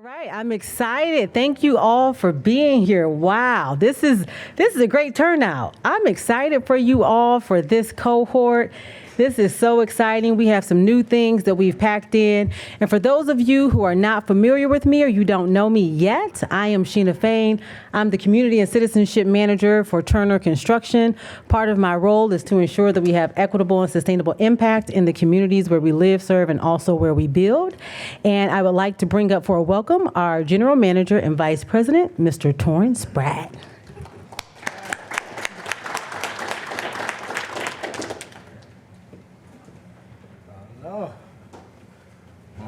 right, I'm excited. Thank you all for being here. Wow, this is a great turnout. I'm excited for you all for this cohort. This is so exciting. We have some new things that we've packed in. And for those of you who are not familiar with me or you don't know me yet, I am Sheena Fain. I'm the Community and Citizenship Manager for Turner Construction. Part of my role is to ensure that we have equitable and sustainable impact in the communities where we live, serve, and also where we build. And I would like to bring up for a welcome our General Manager and Vice President, Mr. Torrance Spratt.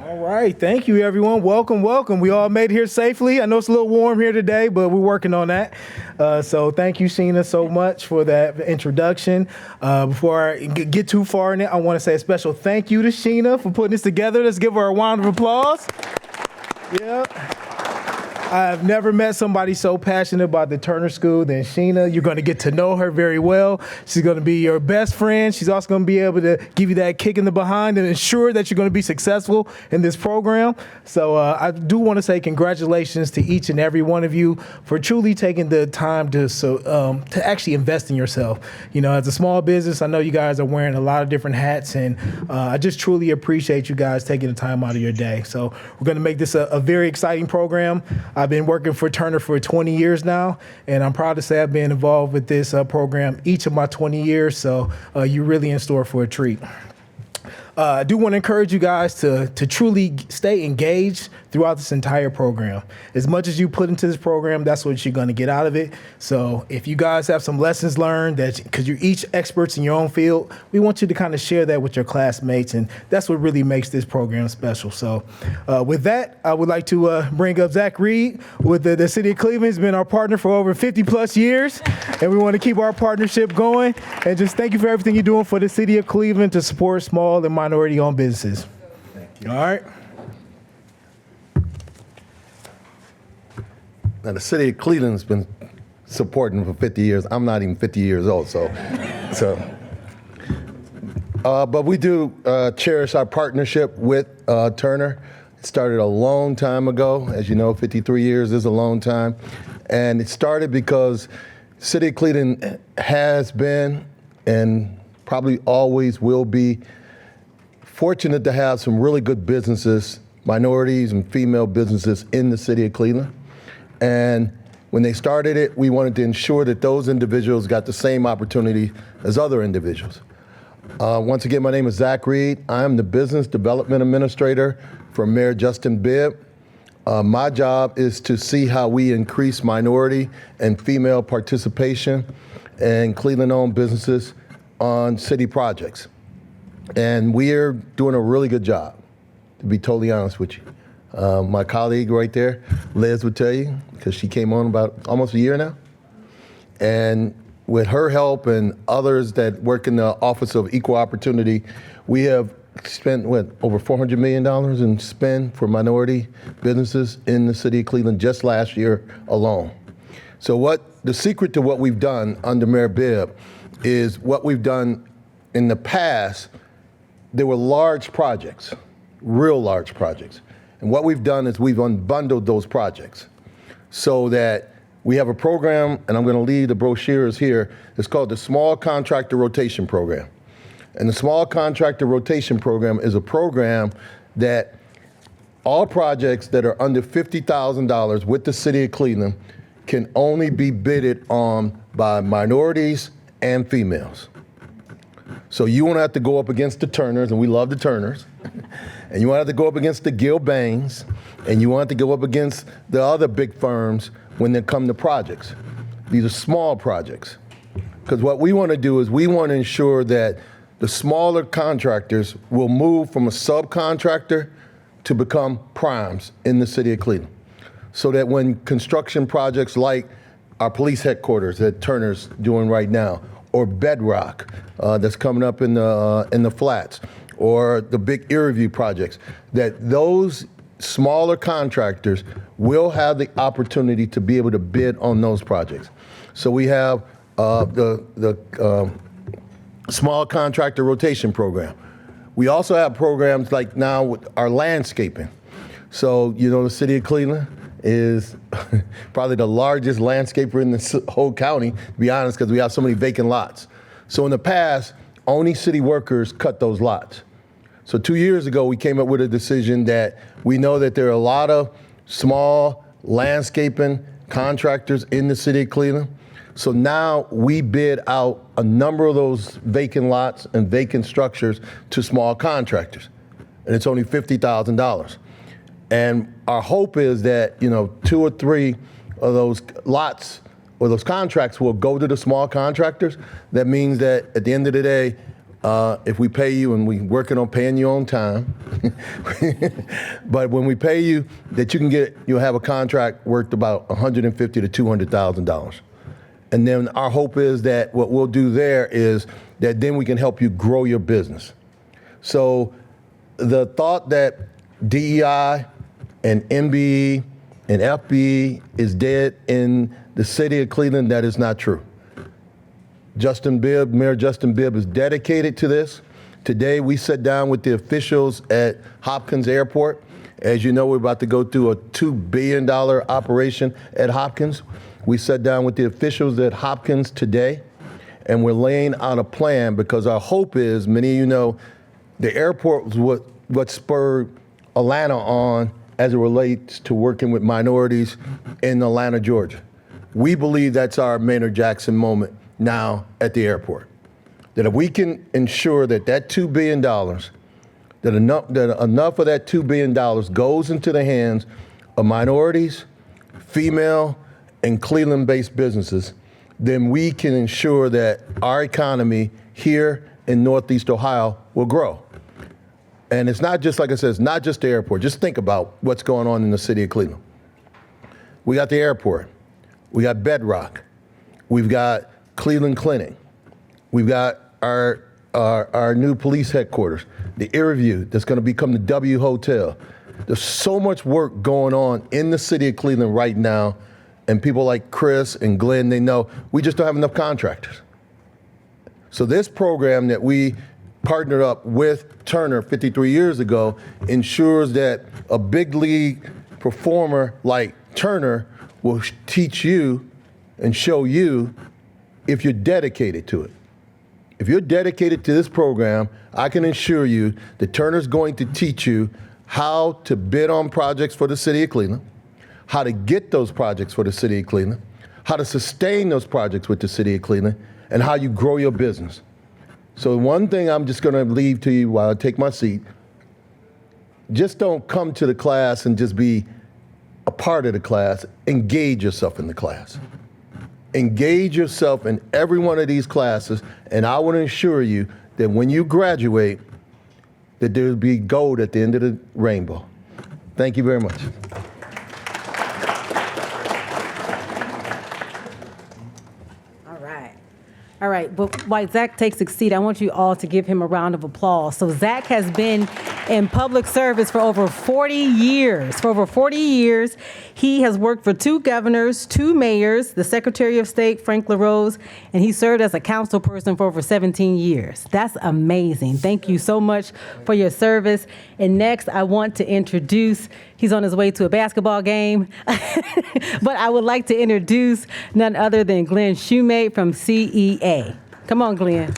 All right, thank you everyone. Welcome, welcome. We all made it here safely. I know it's a little warm here today, but we're working on that. So thank you, Sheena, so much for that introduction. Before I get too far in it, I want to say a special thank you to Sheena for putting this together. Let's give her a round of applause. Yep. I've never met somebody so passionate about the Turner School than Sheena. You're going to get to know her very well. She's going to be your best friend. She's also going to be able to give you that kick in the behind and ensure that you're going to be successful in this program. So I do want to say congratulations to each and every one of you for truly taking the time to actually invest in yourself. You know, as a small business, I know you guys are wearing a lot of different hats, and I just truly appreciate you guys taking the time out of your day. So we're going to make this a very exciting program. I've been working for Turner for 20 years now, and I'm proud to say I've been involved with this program each of my 20 years, so you're really in store for a treat. I do want to encourage you guys to truly stay engaged throughout this entire program. As much as you put into this program, that's what you're going to get out of it. So if you guys have some lessons learned, because you're each experts in your own field, we want you to kind of share that with your classmates, and that's what really makes this program special. So with that, I would like to bring up Zach Reed with the City of Cleveland. He's been our partner for over 50 plus years, and we want to keep our partnership going. And just thank you for everything you're doing for the City of Cleveland to support small and minority-owned businesses. All right. Now, the City of Cleveland's been supporting for 50 years. I'm not even 50 years old, but we do cherish our partnership with Turner. It started a long time ago. As you know, 53 years is a long time. And it started because City of Cleveland has been and probably always will be fortunate to have some really good businesses, minorities and female businesses in the City of Cleveland. And when they started it, we wanted to ensure that those individuals got the same opportunity as other individuals. Once again, my name is Zach Reed. I am the Business Development Administrator for Mayor Justin Bibb. My job is to see how we increase minority and female participation in Cleveland-owned businesses on city projects. And we're doing a really good job, to be totally honest with you. My colleague right there, Liz, would tell you, because she came on about almost a year now. And with her help and others that work in the Office of Equal Opportunity, we have spent, over $400 million in spend for minority businesses in the City of Cleveland just last year alone. So the secret to what we've done under Mayor Bibb is what we've done in the past. There were large projects, real large projects. And what we've done is we've unbundled those projects so that we have a program, and I'm going to leave the brochures here. It's called the Small Contractor Rotation Program. And the Small Contractor Rotation Program is a program that all projects that are under $50,000 with the City of Cleveland can only be bidded on by minorities and females. So you won't have to go up against the Turners, and we love the Turners, and you won't have to go up against the Gilbanes, and you won't have to go up against the other big firms when they come to projects. These are small projects. Because what we want to do is we want to ensure that the smaller contractors will move from a subcontractor to become primes in the City of Cleveland. So that when construction projects like our police headquarters that Turner's doing right now, or Bedrock that's coming up in the flats, or the big Erie projects, that those smaller contractors will have the opportunity to be able to bid on those projects. So we have the Small Contractor Rotation Program. We also have programs like now with our landscaping. So, the city of Cleveland is probably the largest landscaper in the whole county, to be honest, because we have so many vacant lots. So in the past, only city workers cut those lots. So 2 years ago, we came up with a decision that we know that there are a lot of small landscaping contractors in the city of Cleveland. So now we bid out a number of those vacant lots and vacant structures to small contractors. And it's only $50,000. And our hope is that, 2 or 3 of those lots or those contracts will go to the small contractors. That means that at the end of the day, if we pay you, and we're working on paying you on time, but when we pay you, that you'll have a contract worth about $150,000 to $200,000. And then our hope is that what we'll do there is that then we can help you grow your business. So the thought that DEI and MBE and FBE is dead in the city of Cleveland, that is not true. Mayor Justin Bibb is dedicated to this. Today we sat down with the officials at Hopkins Airport. As you know, we're about to go through a $2 billion operation at Hopkins. We sat down with the officials at Hopkins today, and we're laying out a plan because our hope is, many of you know, the airport was what spurred Atlanta on as it relates to working with minorities in Atlanta, Georgia. We believe that's our Maynard Jackson moment now at the airport. That if we can ensure that $2 billion, that enough of that $2 billion goes into the hands of minorities, female, and Cleveland-based businesses, then we can ensure that our economy here in Northeast Ohio will grow. And it's not just, like I said, it's not just the airport. Just think about what's going on in the city of Cleveland. We got the airport. We got Bedrock. We've got Cleveland Clinic. We've got our new police headquarters, the Airview that's going to become the W Hotel. There's so much work going on in the city of Cleveland right now, and people like Chris and Glenn, they know we just don't have enough contractors. So this program that we partnered up with Turner 53 years ago ensures that a big league performer like Turner will teach you and show you if you're dedicated to it. If you're dedicated to this program, I can assure you that Turner's going to teach you how to bid on projects for the city of Cleveland, how to get those projects for the city of Cleveland, how to sustain those projects with the city of Cleveland, and how you grow your business. So one thing I'm just going to leave to you while I take my seat, just don't come to the class and just be a part of the class. Engage yourself in the class. Engage yourself in every one of these classes, and I want to assure you that when you graduate, that there will be gold at the end of the rainbow. Thank you very much. All right, but while Zach takes a seat, I want you all to give him a round of applause. So Zach has been in public service for over 40 years. For over 40 years, he has worked for 2 governors, 2 mayors, the Secretary of State, Frank LaRose, and he served as a council person for over 17 years. That's amazing. Thank you so much for your service. And next, I want to introduce, he's on his way to a basketball game, but I would like to introduce none other than Glenn Shoemate from CEA. Come on, Glenn.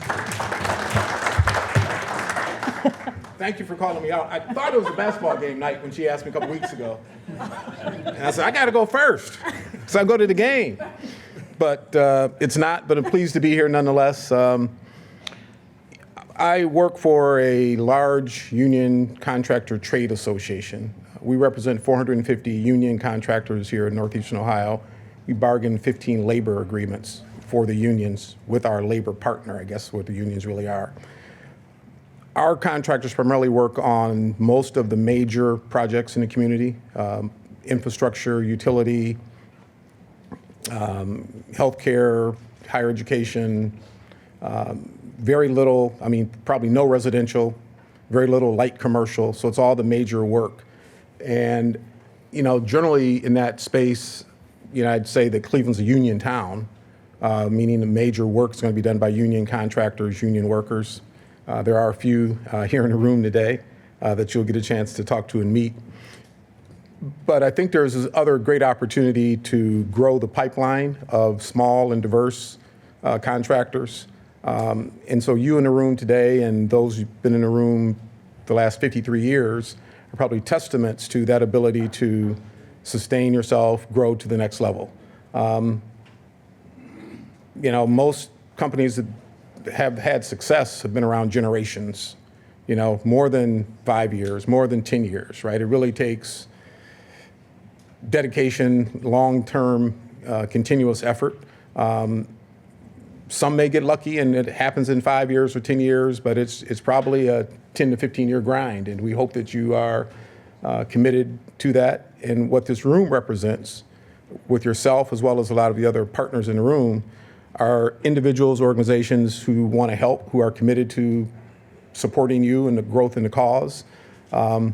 Thank you for calling me out. I thought it was a basketball game night when she asked me a couple weeks ago. And I said, I got to go first. So I go to the game. But it's not, but I'm pleased to be here nonetheless. I work for a large union contractor trade association. We represent 450 union contractors here in Northeastern Ohio. We bargain 15 labor agreements for the unions with our labor partner, I guess what the unions really are. Our contractors primarily work on most of the major projects in the community, infrastructure, utility, healthcare, higher education, very little, probably no residential, very little light commercial, so it's all the major work. And, generally in that space, I'd say that Cleveland's a union town, meaning the major work is going to be done by union contractors, union workers. There are a few here in the room today that you'll get a chance to talk to and meet. But I think there's this other great opportunity to grow the pipeline of small and diverse contractors. And so you in the room today and those who've been in the room the last 53 years are probably testaments to that ability to sustain yourself, grow to the next level. Most companies that have had success have been around generations, more than 5 years, more than 10 years, right? It really takes dedication, long-term, continuous effort. Some may get lucky and it happens in 5 years or 10 years, but it's probably a 10 to 15-year grind. And we hope that you are committed to that. And what this room represents with yourself, as well as a lot of the other partners in the room, are individuals, organizations who want to help, who are committed to supporting you and the growth in the cause. As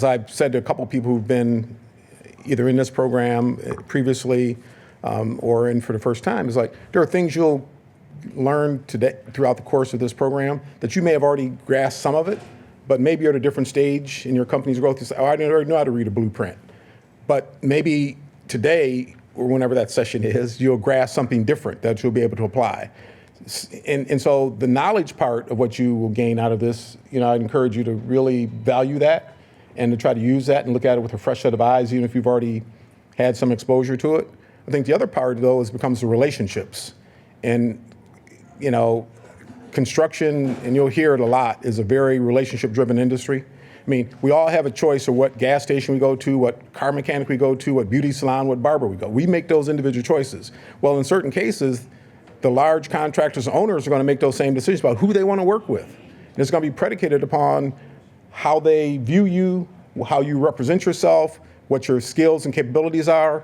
I've said to a couple of people who've been either in this program previously or in for the first time, is like there are things you'll learn today throughout the course of this program that you may have already grasped some of it, but maybe you're at a different stage in your company's growth. You say, oh, I already know how to read a blueprint. But maybe today, or whenever that session is, you'll grasp something different that you'll be able to apply. And so the knowledge part of what you will gain out of this, I'd encourage you to really value that and to try to use that and look at it with a fresh set of eyes, even if you've already had some exposure to it. I think the other part, though, becomes the relationships. And, construction, and you'll hear it a lot, is a very relationship-driven industry. I mean, we all have a choice of what gas station we go to, what car mechanic we go to, what beauty salon, what barber we go. We make those individual choices. Well, in certain cases, the large contractors and owners are going to make those same decisions about who they want to work with. And it's going to be predicated upon how they view you, how you represent yourself, what your skills and capabilities are,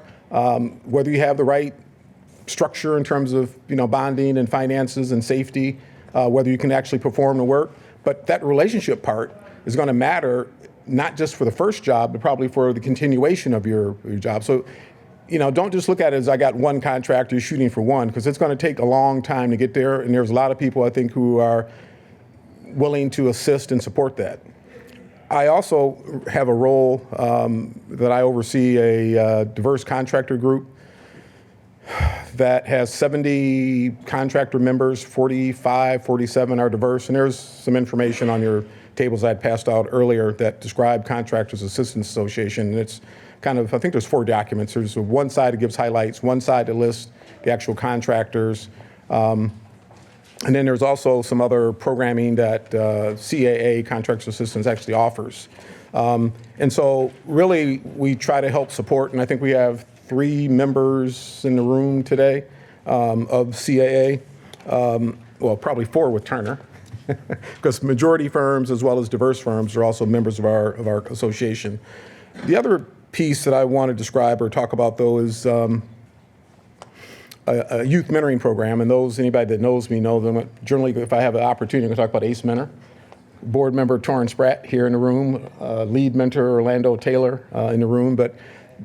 whether you have the right structure in terms of bonding and finances and safety, whether you can actually perform the work. But that relationship part is going to matter not just for the first job, but probably for the continuation of your job. So, don't just look at it as I got one contractor, you're shooting for one, because it's going to take a long time to get there. And there's a lot of people, I think, who are willing to assist and support that. I also have a role that I oversee a diverse contractor group that has 70 contractor members, 45, 47 are diverse. And there's some information on your tables I had passed out earlier that describe Contractors Assistance Association. And it's kind of, I think there's 4 documents. There's one side that gives highlights, one side that lists the actual contractors. And then there's also some other programming that CAA, Contractors Assistance, actually offers. And so really we try to help support, and I think we have 3 members in the room today of CAA. Well, probably 4 with Turner, because majority firms as well as diverse firms are also members of our association. The other piece that I want to describe or talk about, though, is a youth mentoring program. And anybody that knows me know that generally, if I have an opportunity, I'm going to talk about ACE Mentor. Board member Torrin Spratt here in the room, lead mentor Orlando Taylor in the room. But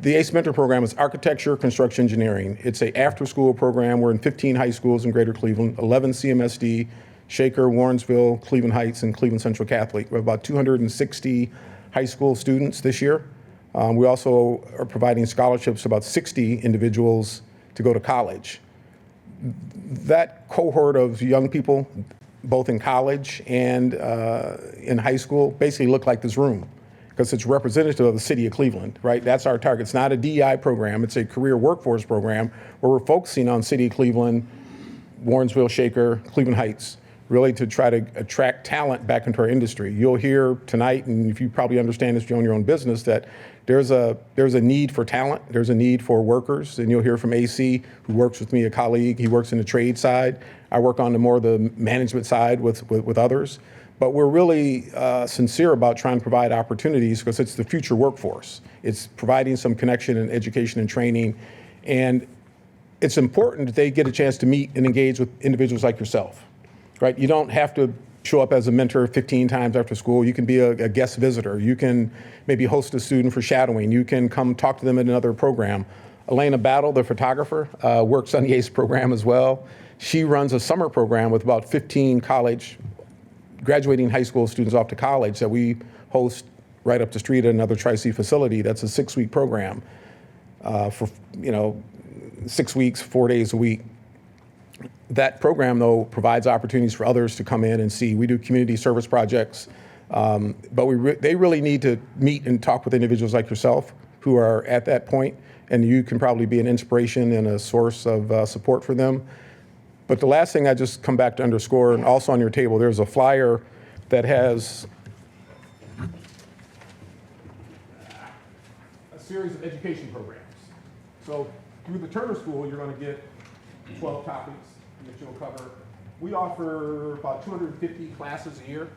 the ACE Mentor program is architecture, construction, engineering. It's an after-school program. We're in 15 high schools in Greater Cleveland, 11 CMSD, Shaker, Warrensville, Cleveland Heights, and Cleveland Central Catholic. We have about 260 high school students this year. We also are providing scholarships to about 60 individuals to go to college. That cohort of young people, both in college and in high school, basically look like this room because it's representative of the city of Cleveland, right? That's our target. It's not a DEI program. It's a career workforce program where we're focusing on city of Cleveland, Warrensville, Shaker, Cleveland Heights, really to try to attract talent back into our industry. You'll hear tonight, and if you probably understand this, you own your own business, that there's a need for talent, there's a need for workers, and you'll hear from AC, who works with me, a colleague. He works in the trade side. I work on the management side with others. But we're really sincere about trying to provide opportunities because it's the future workforce. It's providing some connection and education and training. And it's important that they get a chance to meet and engage with individuals like yourself, right? You don't have to show up as a mentor 15 times after school. You can be a guest visitor. You can maybe host a student for shadowing. You can come talk to them in another program. Elena Battle, the photographer, works on the ACE program as well. She runs a summer program with about 15 graduating high school students off to college that we host right up the street at another Tri-C facility. That's a 6-week program for 6 weeks, 4 days a week. That program, though, provides opportunities for others to come in and see. We do community service projects, but they really need to meet and talk with individuals like yourself who are at that point, and you can probably be an inspiration and a source of support for them. But the last thing I just come back to underscore, and also on your table, there's a flyer that has a series of education programs. So through the Turner School, you're going to get 12 topics that you'll cover. We offer about 250 classes a year,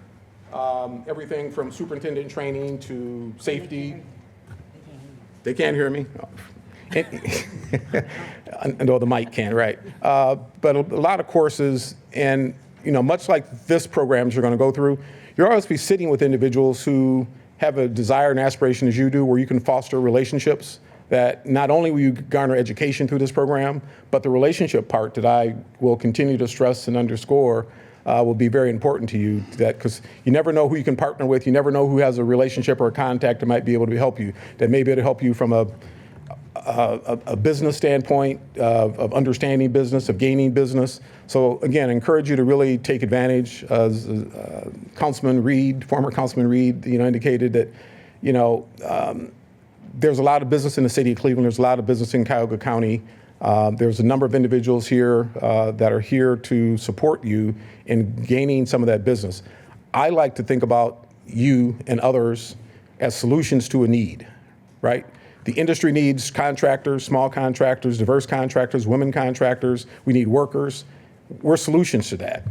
everything from superintendent training to safety. They can't hear me? No, the mic can, right. But a lot of courses, and much like this programs you're going to go through, you'll always be sitting with individuals who have a desire and aspiration as you do, where you can foster relationships that not only will you garner education through this program, but the relationship part that I will continue to stress and underscore will be very important to you, because you never know who you can partner with. You never know who has a relationship or a contact that might be able to help you, that may be able to help you from a business standpoint, of understanding business, of gaining business. So again, I encourage you to really take advantage. As Councilman Reed, former Councilman Reed, indicated that, there's a lot of business in the city of Cleveland. There's a lot of business in Cuyahoga County. There's a number of individuals here that are here to support you in gaining some of that business. I like to think about you and others as solutions to a need, right? The industry needs contractors, small contractors, diverse contractors, women contractors. We need workers. We're solutions to that.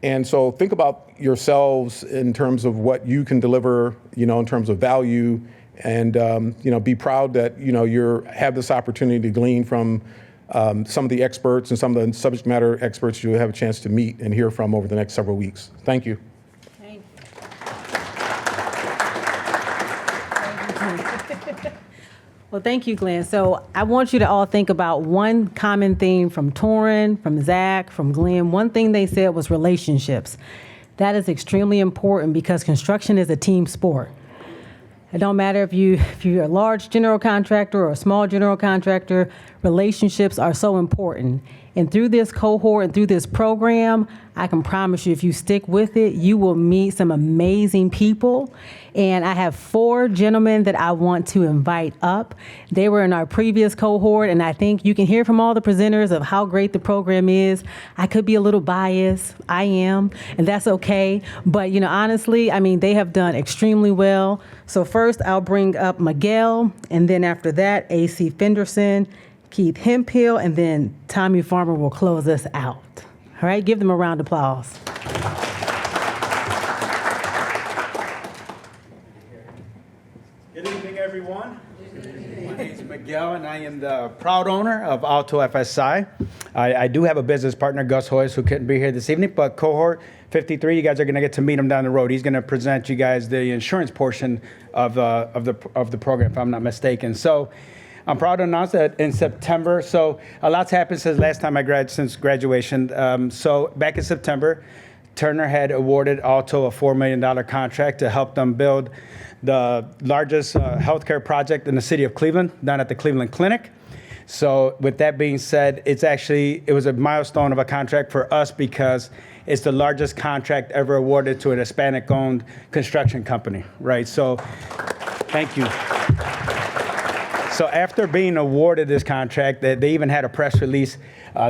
And so think about yourselves in terms of what you can deliver, in terms of value, and be proud that you have this opportunity to glean from some of the experts and some of the subject matter experts you'll have a chance to meet and hear from over the next several weeks. Thank you. Thank you. Well, thank you, Glenn. So I want you to all think about one common theme from Torrin, from Zach, from Glenn. One thing they said was relationships. That is extremely important because construction is a team sport. It don't matter if you're a large general contractor or a small general contractor, relationships are so important. And through this cohort and through this program, I can promise you, if you stick with it, you will meet some amazing people. And I have 4 gentlemen that I want to invite up. They were in our previous cohort, and I think you can hear from all the presenters of how great the program is. I could be a little biased. I am, and that's okay. But, honestly, they have done extremely well. So first, I'll bring up Miguel, and then after that, A.C. Fenderson, Keith Hemphill, and then Tommy Farmer will close us out. All right, give them a round of applause. Good evening, everyone. My name is Miguel, and I am the proud owner of Alto FSI. I do have a business partner, Gus Hoyes, who couldn't be here this evening, but cohort 53, you guys are going to get to meet him down the road. He's going to present you guys the insurance portion of the program, if I'm not mistaken. So I'm proud to announce that in September, so a lot's happened since last time since graduation. So back in September, Turner had awarded Alto a $4 million contract to help them build the largest healthcare project in the city of Cleveland, down at the Cleveland Clinic. So with that being said, it was a milestone of a contract for us because it's the largest contract ever awarded to an Hispanic-owned construction company, right? So thank you. So after being awarded this contract, they even had a press release.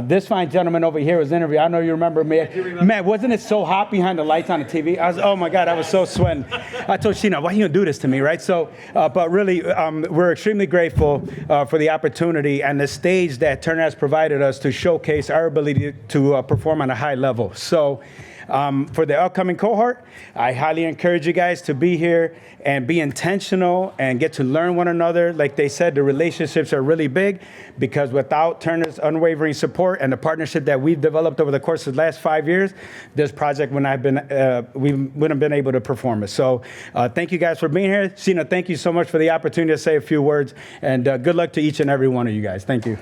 This fine gentleman over here was interviewed. I know you remember me. Man, wasn't it so hot behind the lights on the TV? Oh my God, I was so sweating. I told Sheena, why are you gonna do this to me, right? So, but really, we're extremely grateful for the opportunity and the stage that Turner has provided us to showcase our ability to perform on a high level. So, for the upcoming cohort, I highly encourage you guys to be here and be intentional and get to learn one another. Like they said, the relationships are really big because without Turner's unwavering support and the partnership that we've developed over the course of the last 5 years, this project we wouldn't have been able to perform it. So thank you guys for being here. Sheena, thank you so much for the opportunity to say a few words, and good luck to each and every one of you guys. Thank you.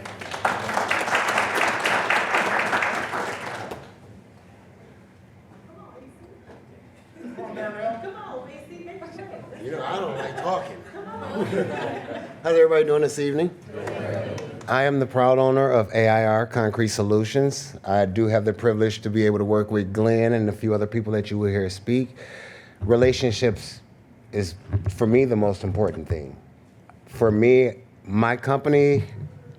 You know, I don't like talking. How's everybody doing this evening? I am the proud owner of AIR Concrete Solutions. I do have the privilege to be able to work with Glenn and a few other people that you will hear speak. Relationships is, for me, the most important thing. For me, my company,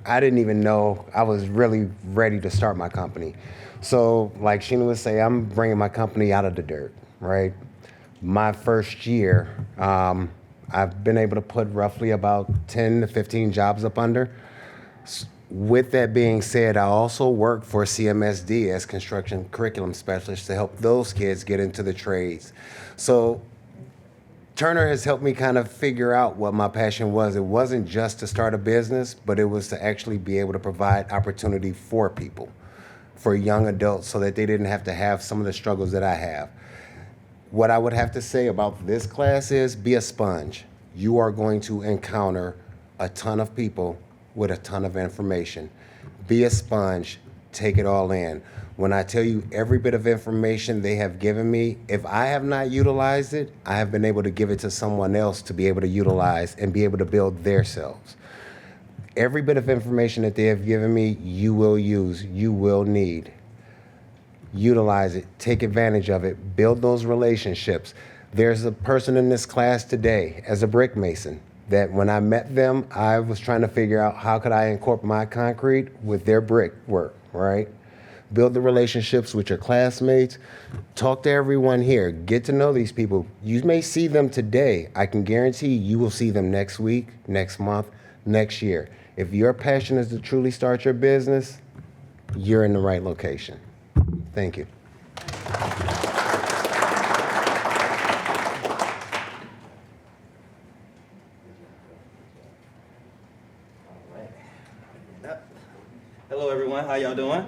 I didn't even know I was really ready to start my company. So like Sheena would say, I'm bringing my company out of the dirt, right? My first year, I've been able to put roughly about 10 to 15 jobs up under. With that being said, I also work for CMSD as construction curriculum specialist to help those kids get into the trades. So Turner has helped me kind of figure out what my passion was. It wasn't just to start a business, but it was to actually be able to provide opportunity for people, for young adults, so that they didn't have to have some of the struggles that I have. What I would have to say about this class is be a sponge. You are going to encounter a ton of people with a ton of information. Be a sponge, take it all in. When I tell you every bit of information they have given me, if I have not utilized it, I have been able to give it to someone else to be able to utilize and be able to build themselves. Every bit of information that they have given me, you will use, you will need. Utilize it, take advantage of it, build those relationships. There's a person in this class today as a brick mason that when I met them, I was trying to figure out how could I incorporate my concrete with their brick work, right? Build the relationships with your classmates. Talk to everyone here. Get to know these people. You may see them today. I can guarantee you will see them next week, next month, next year. If your passion is to truly start your business, you're in the right location. Thank you. Hello, everyone. How y'all doing?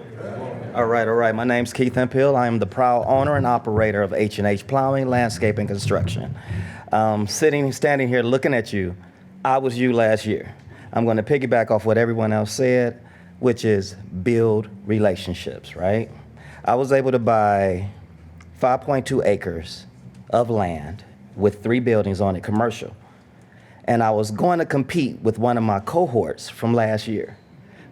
All right. My name's Keith Hemphill. I am the proud owner and operator of H&H Plowing, Landscape, and Construction. Standing here looking at you, I was you last year. I'm going to piggyback off what everyone else said, which is build relationships, right? I was able to buy 5.2 acres of land with 3 buildings on it, commercial. And I was going to compete with one of my cohorts from last year.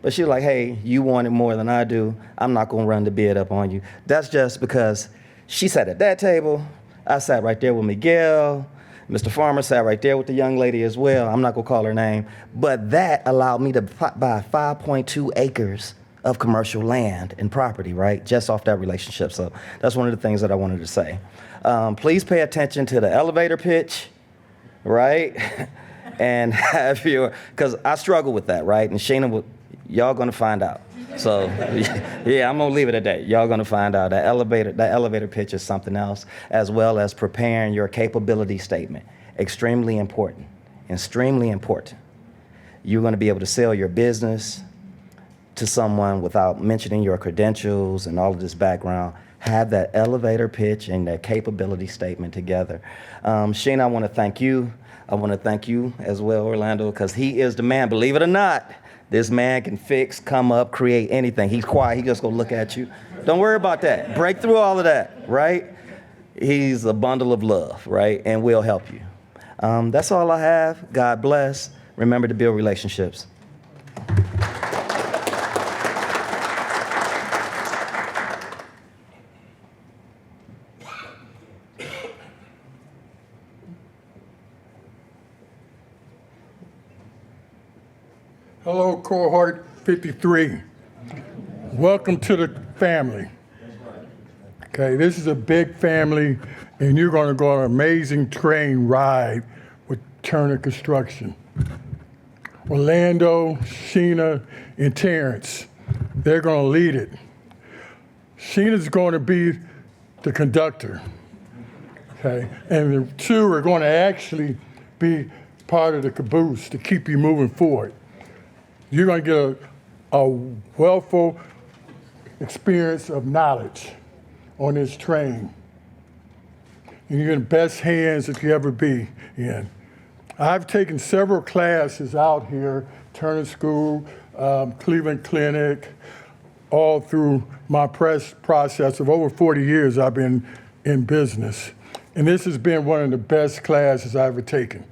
But she was like, hey, you want it more than I do. I'm not going to run the bid up on you. That's just because she sat at that table. I sat right there with Miguel. Mr. Farmer sat right there with the young lady as well. I'm not going to call her name. But that allowed me to buy 5.2 acres of commercial land and property, right? Just off that relationship. So that's one of the things that I wanted to say. Please pay attention to the elevator pitch, right? And have your, because I struggle with that, right? And Sheena, y'all gonna find out. So yeah, I'm gonna leave it at that. Y'all gonna find out. That elevator pitch is something else, as well as preparing your capability statement. Extremely important, extremely important. You're gonna be able to sell your business to someone without mentioning your credentials and all of this background. Have that elevator pitch and that capability statement together. Sheena, I wanna thank you. I wanna thank you as well, Orlando, because he is the man, believe it or not. This man can fix, come up, create anything. He's quiet, he just gonna look at you. Don't worry about that. Break through all of that, right? He's a bundle of love, right? And we'll help you. That's all I have. God bless. Remember to build relationships. Hello, cohort 53. Welcome to the family. Okay, this is a big family, and you're going to go on an amazing train ride with Turner Construction. Orlando, Sheena, and Terrence, they're going to lead it. Sheena's going to be the conductor, okay? And the two are going to actually be part of the caboose to keep you moving forward. You're going to get a wealthful experience of knowledge on this train. And you're in the best hands that you ever be in. I've taken several classes out here, Turner School, Cleveland Clinic, all through my process of over 40 years I've been in business. And this has been one of the best classes I've ever taken.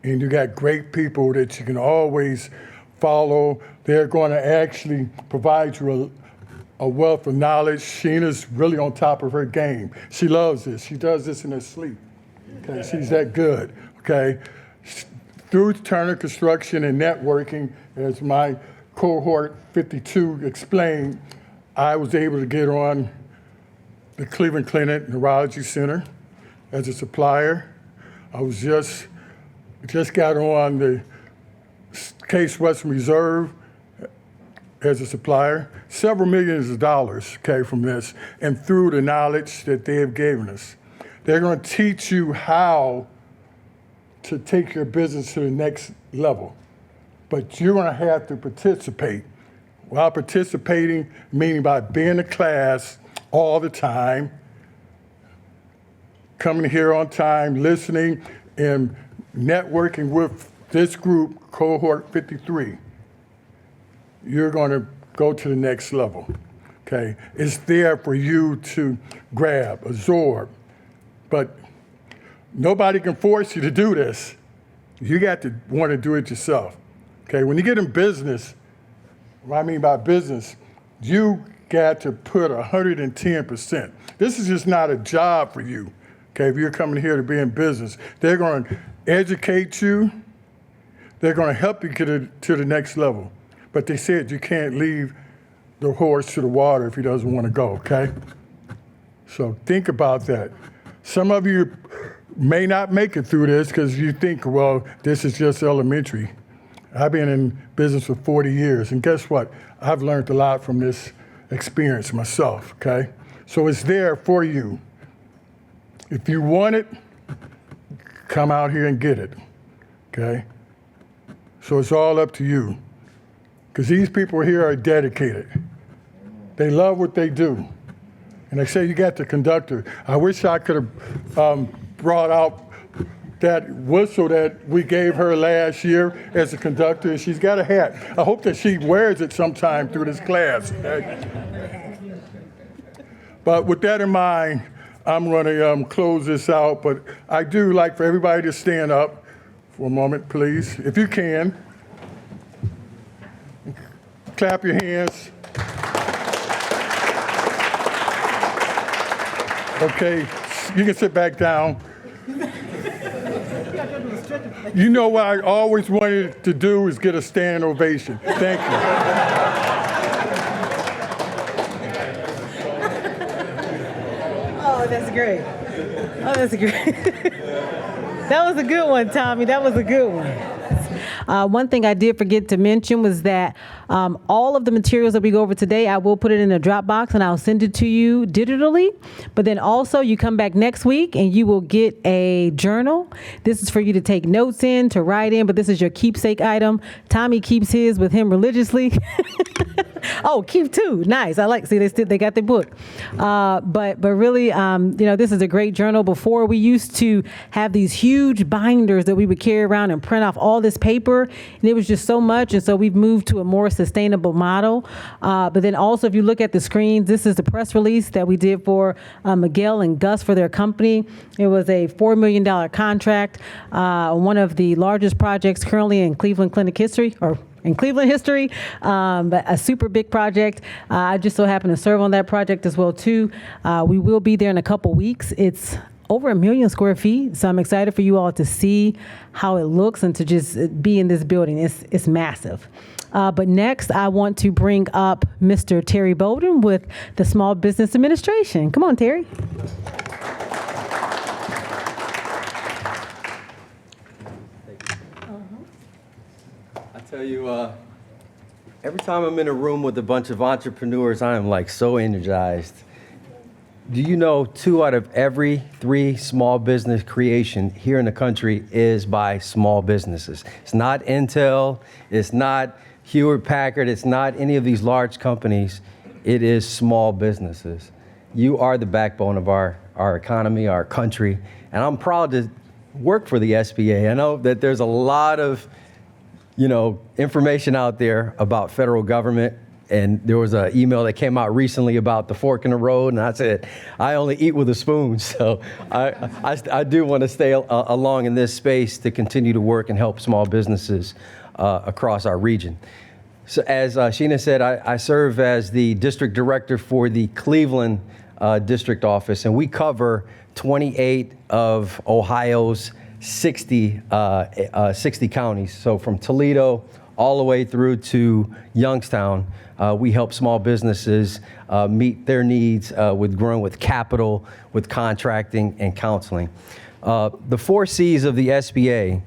And you got great people that you can always follow. They're going to actually provide you a wealth of knowledge. Sheena's really on top of her game. She loves this. She does this in her sleep. Okay, she's that good. Okay, through Turner Construction and Networking, as my cohort 52 explained, I was able to get on the Cleveland Clinic Neurology Center as a supplier. I was just got on the Case Western Reserve as a supplier. Several millions of dollars came from this and through the knowledge that they have given us. They're going to teach you how to take your business to the next level, but you're going to have to participate. While participating, meaning by being in class all the time, coming here on time, listening, and networking with this group, cohort 53, you're going to go to the next level, okay? It's there for you to grab, absorb, but nobody can force you to do this. You got to want to do it yourself, okay? When you get in business, what I mean by business, you got to put 110%. This is just not a job for you, okay? If you're coming here to be in business, they're going to educate you. They're going to help you get to the next level. But they said you can't leave the horse to the water if he doesn't want to go, okay? So think about that. Some of you may not make it through this because you think, well, this is just elementary. I've been in business for 40 years, and guess what? I've learned a lot from this experience myself, okay? So it's there for you. If you want it, come out here and get it, okay? So it's all up to you. Because these people here are dedicated. They love what they do. And they say you got the conductor. I wish I could have brought out that whistle that we gave her last year as a conductor. She's got a hat. I hope that she wears it sometime through this class. Okay? But with that in mind, I'm going to close this out. But I do like for everybody to stand up for a moment, please, if you can. Clap your hands. Okay, you can sit back down. You know what I always wanted to do is get a standing ovation. Thank you. Oh, that's great. Oh, that's great. That was a good one, Tommy. That was a good one. One thing I did forget to mention was that all of the materials that we go over today, I will put it in a Dropbox and I'll send it to you digitally. But then also you come back next week and you will get a journal. This is for you to take notes in, to write in, but this is your keepsake item. Tommy keeps his with him religiously. Oh, keep two. Nice. I like, see, they got the book. But really, this is a great journal. Before we used to have these huge binders that we would carry around and print off all this paper, and it was just so much. And so we've moved to a more sustainable model. But then also, if you look at the screens, this is the press release that we did for Miguel and Gus for their company. It was a $4 million contract, one of the largest projects currently in Cleveland Clinic history, or in Cleveland history, but a super big project. I just so happen to serve on that project as well too. We will be there in a couple weeks. It's over 1 million square feet, so I'm excited for you all to see how it looks and to just be in this building. It's massive. But next, I want to bring up Mr. Terry Bowden with the Small Business Administration. Come on, Terry. I tell you, every time I'm in a room with a bunch of entrepreneurs, I am like so energized. Do you know 2 out of every 3 small business creation here in the country is by small businesses? It's not Intel, it's not Hewlett Packard, it's not any of these large companies. It is small businesses. You are the backbone of our economy, our country, and I'm proud to work for the SBA. I know that there's a lot of information out there about federal government and there was an email that came out recently about the fork in the road, and I said, I only eat with a spoon. So I do want to stay along in this space to continue to work and help small businesses across our region. So as Sheena said, I serve as the district director for the Cleveland district office, and we cover 28 of Ohio's 60 counties. So from Toledo all the way through to Youngstown, we help small businesses meet their needs with growing with capital, with contracting and counseling. The 4 C's of the SBA: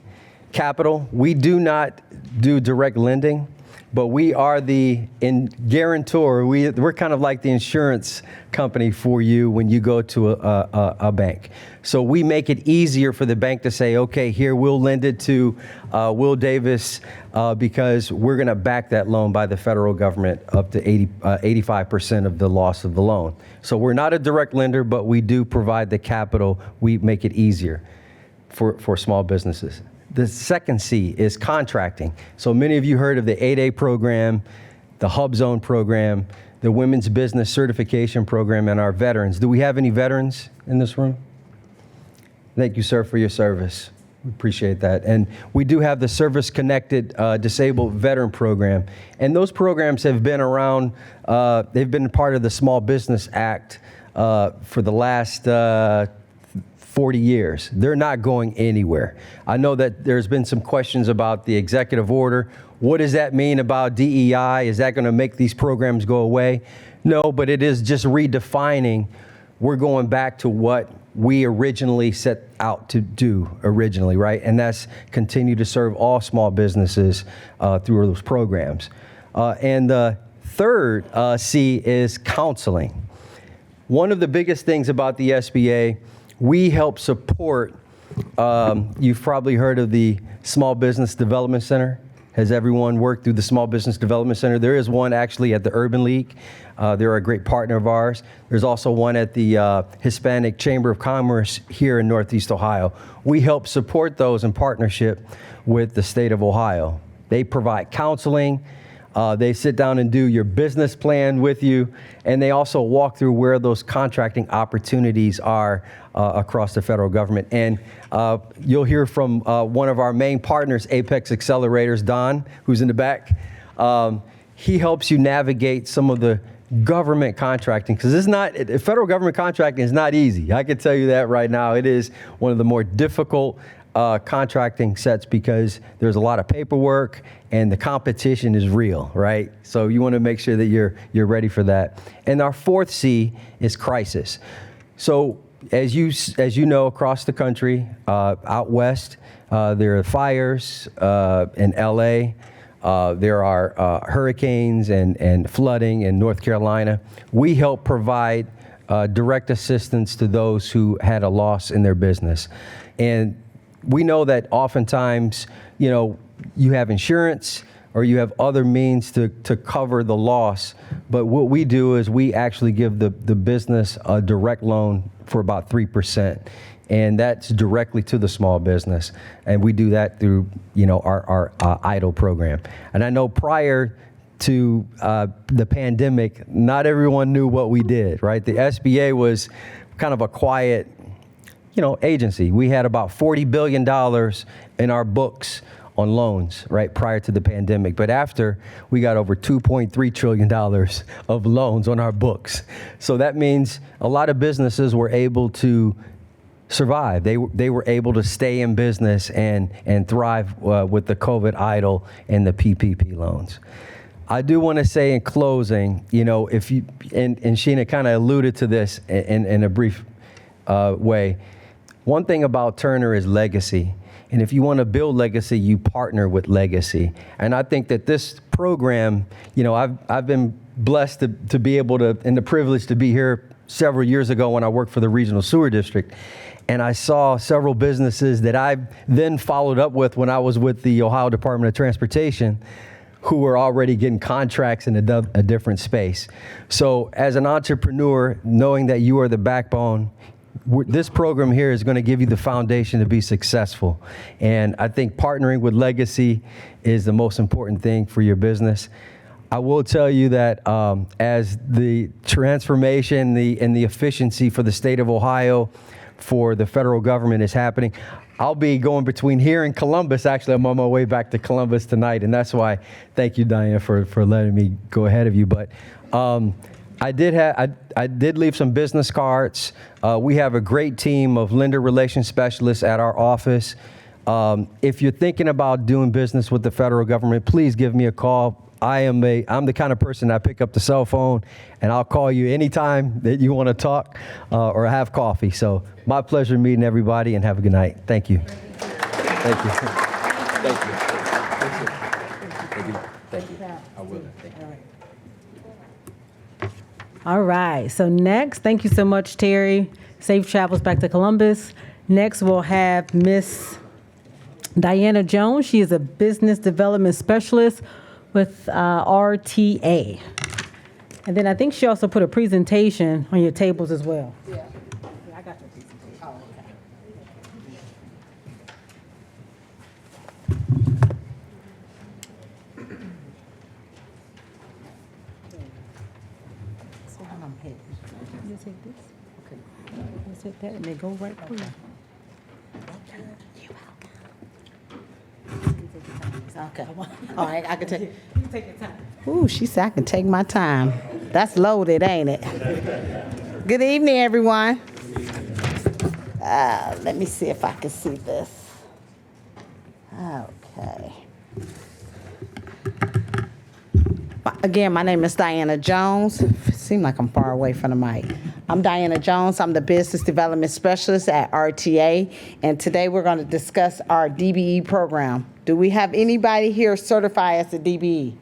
capital. We do not do direct lending, but we are the guarantor. We're kind of like the insurance company for you when you go to a bank. So we make it easier for the bank to say, okay, here, we'll lend it to Will Davis because we're going to back that loan by the federal government up to 85% of the loss of the loan. So we're not a direct lender, but we do provide the capital. We make it easier for small businesses. The second C is contracting. So many of you heard of the 8A program, the Hub Zone program, the Women's Business Certification program, and our veterans. Do we have any veterans in this room? Thank you, sir, for your service. We appreciate that. And we do have the Service-Connected Disabled Veteran Program. And those programs have been around, they've been part of the Small Business Act for the last 40 years. They're not going anywhere. I know that there's been some questions about the executive order. What does that mean about DEI? Is that going to make these programs go away? No, but it is just redefining. We're going back to what we originally set out to do originally, right? And that's continue to serve all small businesses through those programs. And the third C is counseling. One of the biggest things about the SBA, we help support, you've probably heard of the Small Business Development Center. Has everyone worked through the Small Business Development Center? There is one actually at the Urban League. They're a great partner of ours. There's also one at the Hispanic Chamber of Commerce here in Northeast Ohio. We help support those in partnership with the state of Ohio. They provide counseling. They sit down and do your business plan with you, and they also walk through where those contracting opportunities are across the federal government. And you'll hear from one of our main partners, Apex Accelerators, Don, who's in the back. He helps you navigate some of the government contracting, because federal government contracting is not easy. I can tell you that right now. It is one of the more difficult contracting sets because there's a lot of paperwork and the competition is real, right? So you want to make sure that you're ready for that. And our fourth C is crisis. So as you know, across the country, out west, there are fires in LA. There are hurricanes and flooding in North Carolina. We help provide direct assistance to those who had a loss in their business. And we know that oftentimes, you have insurance or you have other means to cover the loss. But what we do is we actually give the business a direct loan for about 3%. And that's directly to the small business. And we do that through, our EIDL program. And I know prior to the pandemic, not everyone knew what we did, right? The SBA was kind of a quiet, agency. We had about $40 billion in our books on loans, right, prior to the pandemic. But after, we got over $2.3 trillion of loans on our books. So that means a lot of businesses were able to survive. They were able to stay in business and thrive with the COVID EIDL and the PPP loans. I do want to say in closing, if you, and Sheena kind of alluded to this in a brief way, one thing about Turner is legacy. And if you want to build legacy, you partner with legacy. And I think that this program, I've been blessed to be able to, and the privilege to be here several years ago when I worked for the Regional Sewer District. And I saw several businesses that I then followed up with when I was with the Ohio Department of Transportation who were already getting contracts in a different space. So as an entrepreneur, knowing that you are the backbone, this program here is going to give you the foundation to be successful. And I think partnering with legacy is the most important thing for your business. I will tell you that as the transformation and the efficiency for the state of Ohio for the federal government is happening, I'll be going between here and Columbus. Actually, I'm on my way back to Columbus tonight, and that's why. Thank you, Diane, for letting me go ahead of you. But I did leave some business cards. We have a great team of lender relations specialists at our office. If you're thinking about doing business with the federal government, please give me a call. I'm the kind of person that pick up the cell phone and I'll call you anytime that you want to talk or have coffee. So my pleasure meeting everybody, and have a good night. Thank you. Thank you. Thank you. Thank you. Thank you. I will. Thank you. All right. So next, thank you so much, Terry. Safe travels back to Columbus. Next, we'll have Miss Diana Jones. She is a business development specialist with RTA. And then I think she also put a presentation on your tables as well. Yeah, I got the presentation. Oh, okay. So when I'm hitting, You take this. Okay. You take that and they go right through. okay. All right, I can take. You take your time. Ooh, she said I can take my time. That's loaded, ain't it? Good evening, everyone. Let me see if I can see this. Okay. Again, my name is Diana Jones. Seems like I'm far away from the mic. I'm Diana Jones. I'm the Business Development Specialist at RTA, and today we're going to discuss our DBE program. Do we have anybody here certified as a DBE?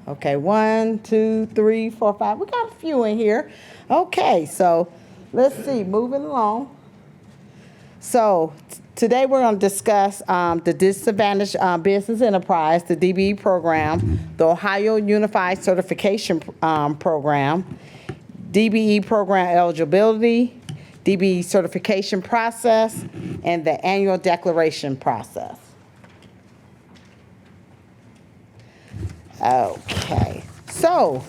Okay, 1, 2, 3, 4, 5. We got a few in here. Okay, so let's see, moving along. So today we're going to discuss the Disadvantaged Business Enterprise, the DBE program, the Ohio Unified Certification Program, DBE program eligibility, DBE certification process, and the annual declaration process. Okay, so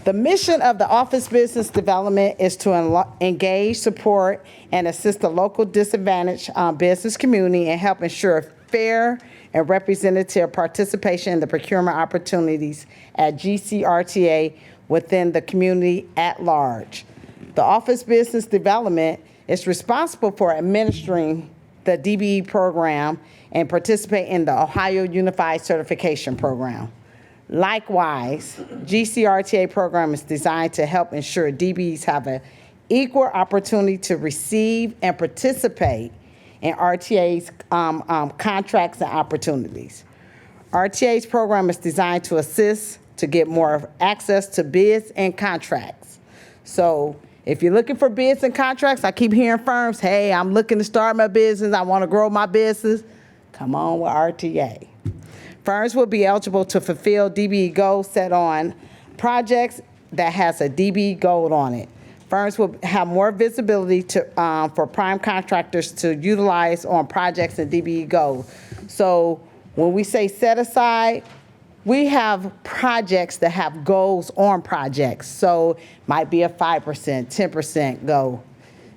the mission of the Office Business Development is to engage, support, and assist the local disadvantaged business community and help ensure fair and representative participation in the procurement opportunities at GCRTA within the community at large. The Office Business Development is responsible for administering the DBE program and participate in the Ohio Unified Certification Program. Likewise, GCRTA program is designed to help ensure DBEs have an equal opportunity to receive and participate in RTA's contracts and opportunities. RTA's program is designed to assist to get more access to bids and contracts. So if you're looking for bids and contracts, I keep hearing firms, hey, I'm looking to start my business, I want to grow my business. Come on with RTA. Firms will be eligible to fulfill DBE goals set on projects that has a DBE goal on it. Firms will have more visibility for prime contractors to utilize on projects and DBE goals. So when we say set aside, we have projects that have goals on projects. So might be a 5%, 10% goal.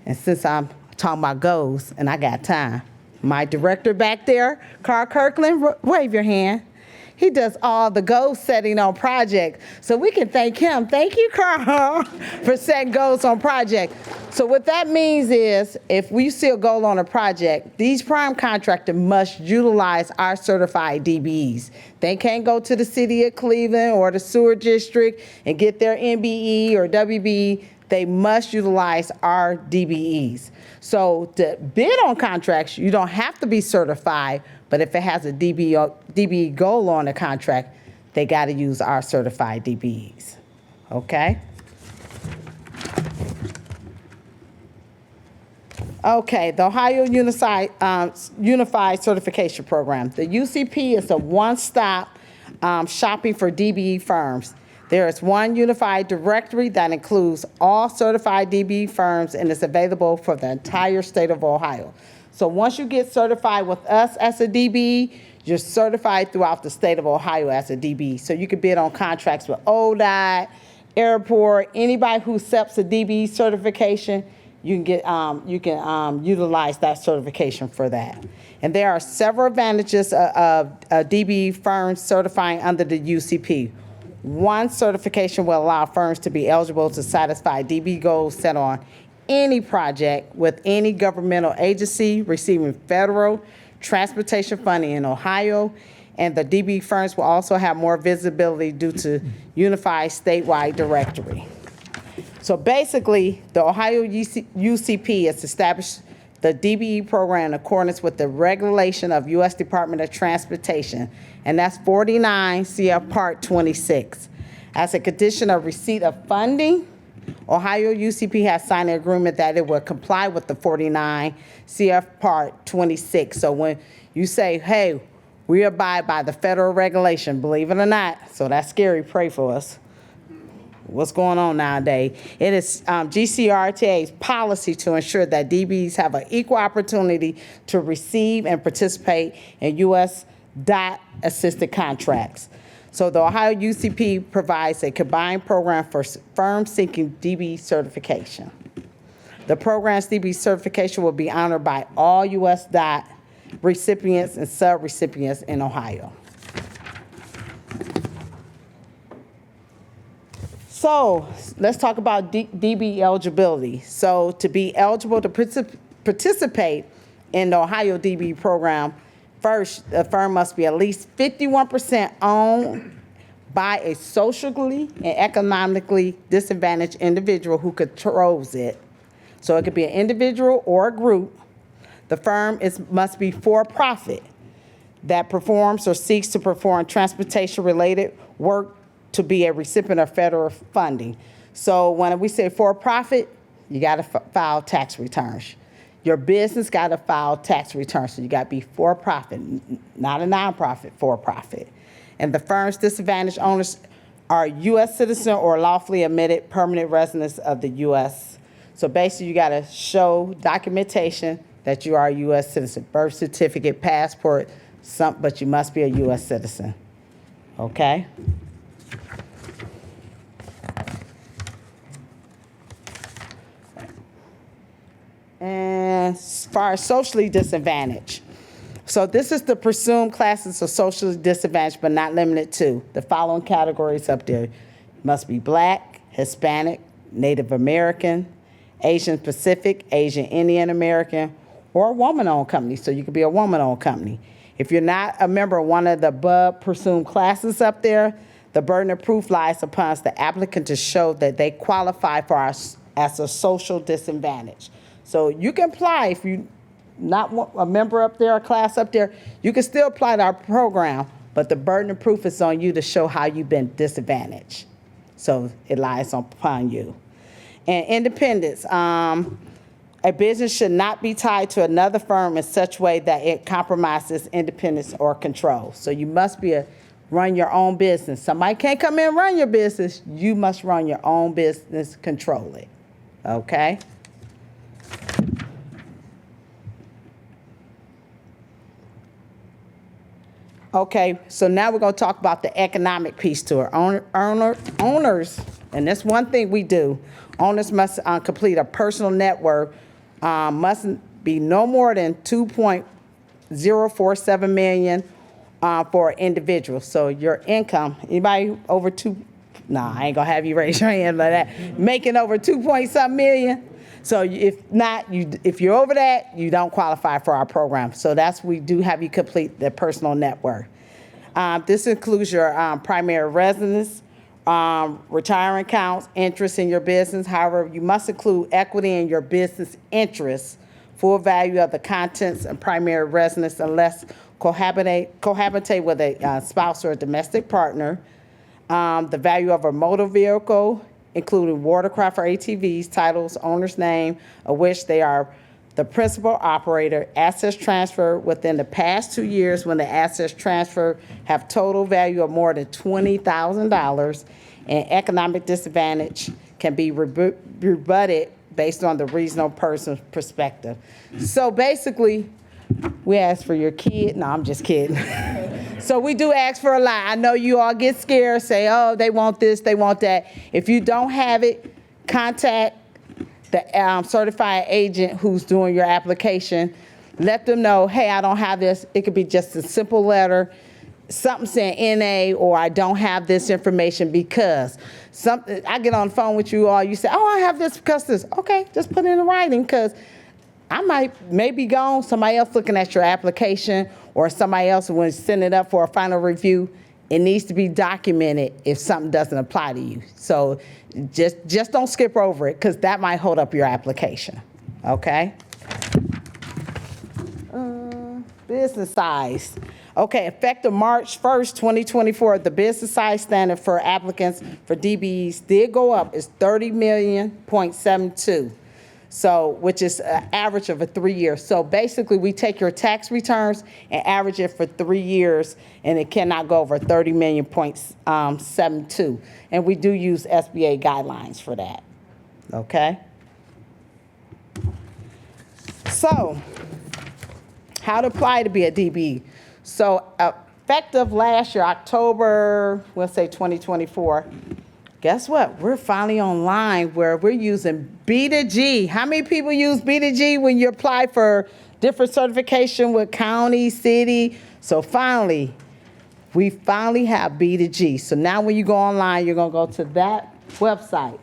And since I'm talking about goals and I got time, my director back there, Carl Kirkland, wave your hand. He does all the goal setting on projects. So we can thank him. Thank you, Carl, for setting goals on projects. So what that means is if we see a goal on a project, these prime contractors must utilize our certified DBEs. They can't go to the city of Cleveland or the sewer district and get their MBE or WBE. They must utilize our DBEs. So to bid on contracts, you don't have to be certified, but if it has a DBE goal on the contract, they got to use our certified DBEs. Okay? Okay, the Ohio Unified Certification Program. The UCP is a one-stop shopping for DBE firms. There is one unified directory that includes all certified DBE firms and is available for the entire state of Ohio. So once you get certified with us as a DBE, You're certified throughout the state of Ohio as a DB. So you can bid on contracts with ODOT, airport, anybody who accepts a DB certification, you can get utilize that certification for that. And there are several advantages of DB firms certifying under the UCP. One, certification will allow firms to be eligible to satisfy DB goals set on any project with any governmental agency receiving federal transportation funding in Ohio, and the DB firms will also have more visibility due to unified statewide directory. So basically, the Ohio UCP has established the DBE program in accordance with the regulation of U.S. Department of Transportation, and that's 49 CF Part 26. As a condition of receipt of funding, Ohio UCP has signed an agreement that it will comply with the 49 CF Part 26. So when you say, hey, we abide by the federal regulation, believe it or not, so that's scary, pray for us. What's going on nowadays? It is GCRTA's policy to ensure that DBs have an equal opportunity to receive and participate in U.S. DOT assisted contracts. So the Ohio UCP provides a combined program for firms seeking DB certification. The program's DB certification will be honored by all U.S. DOT recipients and sub-recipients in Ohio. So let's talk about DB eligibility. So to be eligible to participate in the Ohio DB program, first, the firm must be at least 51% owned by a socially and economically disadvantaged individual who controls it. So it could be an individual or a group. The firm must be for-profit that performs or seeks to perform transportation-related work to be a recipient of federal funding. So when we say for-profit, you got to file tax returns. Your business got to file tax returns, so you got to be for-profit, not a nonprofit, for-profit. And the firm's disadvantaged owners are U.S. citizen or lawfully admitted permanent residents of the U.S. So basically, you got to show documentation that you are a U.S. citizen, birth certificate, passport, but you must be a U.S. citizen. Okay? And as far as socially disadvantaged, so this is the presumed classes of socially disadvantaged, but not limited to. The following categories up there must be Black, Hispanic, Native American, Asian Pacific, Asian Indian American, or a woman-owned company. So you could be a woman-owned company. If you're not a member of one of the above presumed classes up there, the burden of proof lies upon the applicant to show that they qualify for us as a social disadvantage. So you can apply if you're not a member up there, a class up there, you can still apply to our program, but the burden of proof is on you to show how you've been disadvantaged. So it lies upon you. And independence, a business should not be tied to another firm in such way that it compromises independence or control. So you must run your own business. Somebody can't come in and run your business. You must run your own business, control it. Okay? Okay, so now we're going to talk about the economic piece to it. Owners, and that's one thing we do, owners must complete a personal net worth, mustn't be no more than $2.047 million for an individual. So your income, anybody over I ain't gonna have you raise your hand like that, making over 2-point-something million. So if not, if you're over that, you don't qualify for our program. So we do have you complete the personal net worth. This includes your primary residence, retirement accounts, interest in your business. However, you must include equity in your business interests, full value of the contents and primary residence unless cohabitate with a spouse or a domestic partner, the value of a motor vehicle, including watercraft or ATVs, titles, owner's name, of which they are the principal operator, assets transferred within the past 2 years when the assets transferred have total value of more than $20,000, and economic disadvantage can be rebutted based on the reasonable person's perspective. So basically, we ask for your kid. No, I'm just kidding. So we do ask for a lot. I know you all get scared, say, oh, they want this, they want that. If you don't have it, contact the certified agent who's doing your application. Let them know, hey, I don't have this. It could be just a simple letter, something saying NA, or I don't have this information because something. I get on the phone with you all, you say, oh, I have this because this. Okay, just put it in writing because I may be gone, somebody else looking at your application, or somebody else will send it up for a final review. It needs to be documented if something doesn't apply to you. So just don't skip over it because that might hold up your application, okay? Business size. Okay, effective March 1st, 2024, the business size standard for applicants for DBEs did go up. It's 30.72 million. So, which is an average of a 3 year. So basically we take your tax returns and average it for 3 years, and it cannot go over 30.72 million. And we do use SBA guidelines for that, okay? So, how to apply to be a DBE. So effective last year, October, we'll say 2024, guess what? We're finally online where we're using B2G. How many people use B2G when you apply for different certification with county, city? So finally, we finally have B2G. So now when you go online, you're gonna go to that website.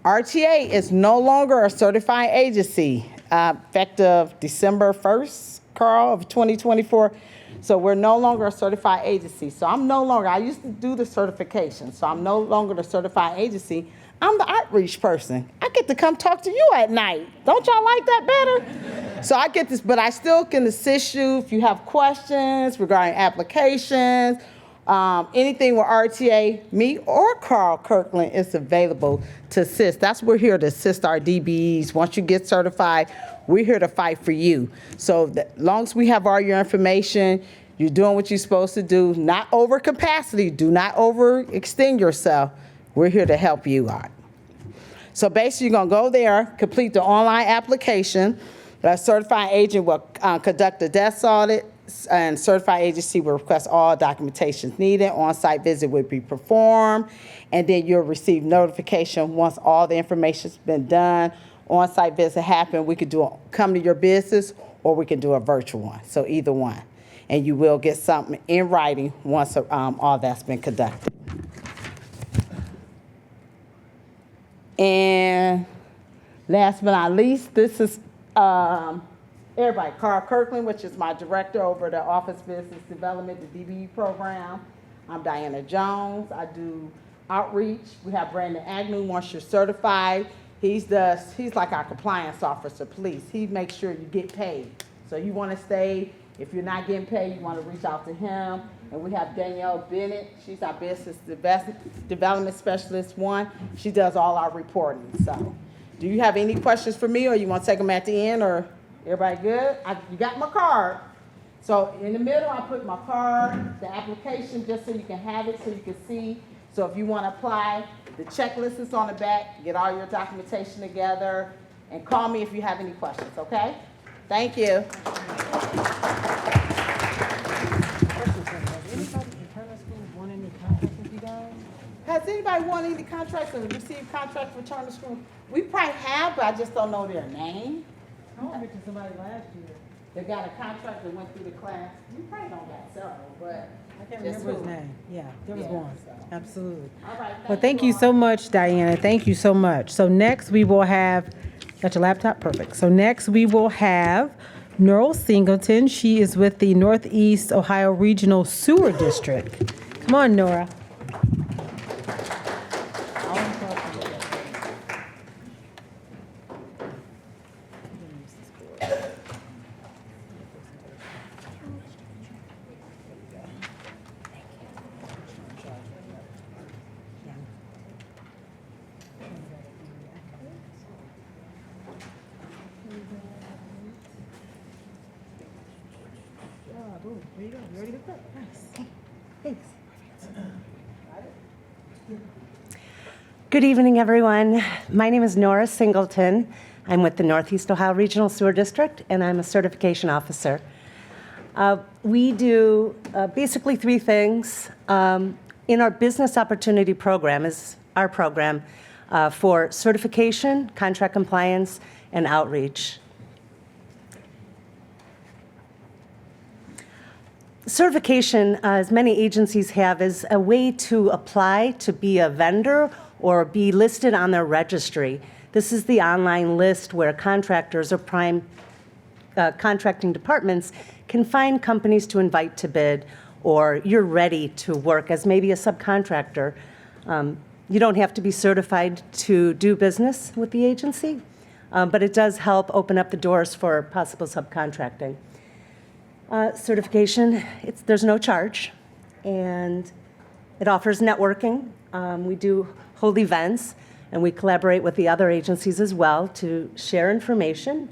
RTA is no longer a certifying agency, effective December 1st, Carl, of 2024. So we're no longer a certified agency. So I used to do the certification. So I'm no longer the certified agency. I'm the outreach person. I get to come talk to you at night. Don't y'all like that better? So I get this, but I still can assist you if you have questions regarding applications, anything with RTA, me or Carl Kirkland is available to assist. That's what we're here to assist our DBEs. Once you get certified, we're here to fight for you. So as long as we have all your information, you're doing what you're supposed to do, not over capacity, do not overextend yourself. We're here to help you out. So basically, you're gonna go there, complete the online application. The certified agent will conduct a desk audit, and certified agency will request all documentations needed. On-site visit will be performed, and then you'll receive notification once all the information's been done. On-site visit happen, we could come to your business, or we can do a virtual one, so either one. And you will get something in writing once all that's been conducted. And last but not least, this is everybody, Carl Kirkland, which is my director over the Office Business Development, the DBE program. I'm Diana Jones. I do outreach. We have Brandon Agnew. Once you're certified, he's like our compliance officer, police. He makes sure you get paid. So you want to stay. If you're not getting paid, you want to reach out to him. And we have Danielle Bennett. She's our business development specialist one. She does all our reporting. So do you have any questions for me, or you want to take them at the end, or everybody good? You got my card. So in the middle, I put my card, the application, just so you can have it, so you can see. So if you want to apply, the checklist is on the back. Get all your documentation together, and call me if you have any questions, okay? Thank you. Has anybody won any contracts or received contracts for Turner School? We probably have, but I just don't know their name. I went to somebody last year. They got a contract that went through the class. You probably don't got several, but I can't remember his name. Yeah, there was one. So. Absolutely. All right. Well, thank you so much, Diana. Thank you so much. So next we will have, got your laptop? Perfect. So next we will have Nora Singleton. She is with the Northeast Ohio Regional Sewer District. Come on, Nora. Good evening, everyone. My name is Nora Singleton. I'm with the Northeast Ohio Regional Sewer District, and I'm a certification officer. We do basically three things. In our business opportunity program is our program for certification, contract compliance, and outreach. Certification, as many agencies have, is a way to apply to be a vendor or be listed on their registry. This is the online list where contractors or prime contracting departments can find companies to invite to bid, or you're ready to work as maybe a subcontractor. You don't have to be certified to do business with the agency, but it does help open up the doors for possible subcontracting. Certification, there's no charge, and it offers networking. We do hold events, and we collaborate with the other agencies as well to share information.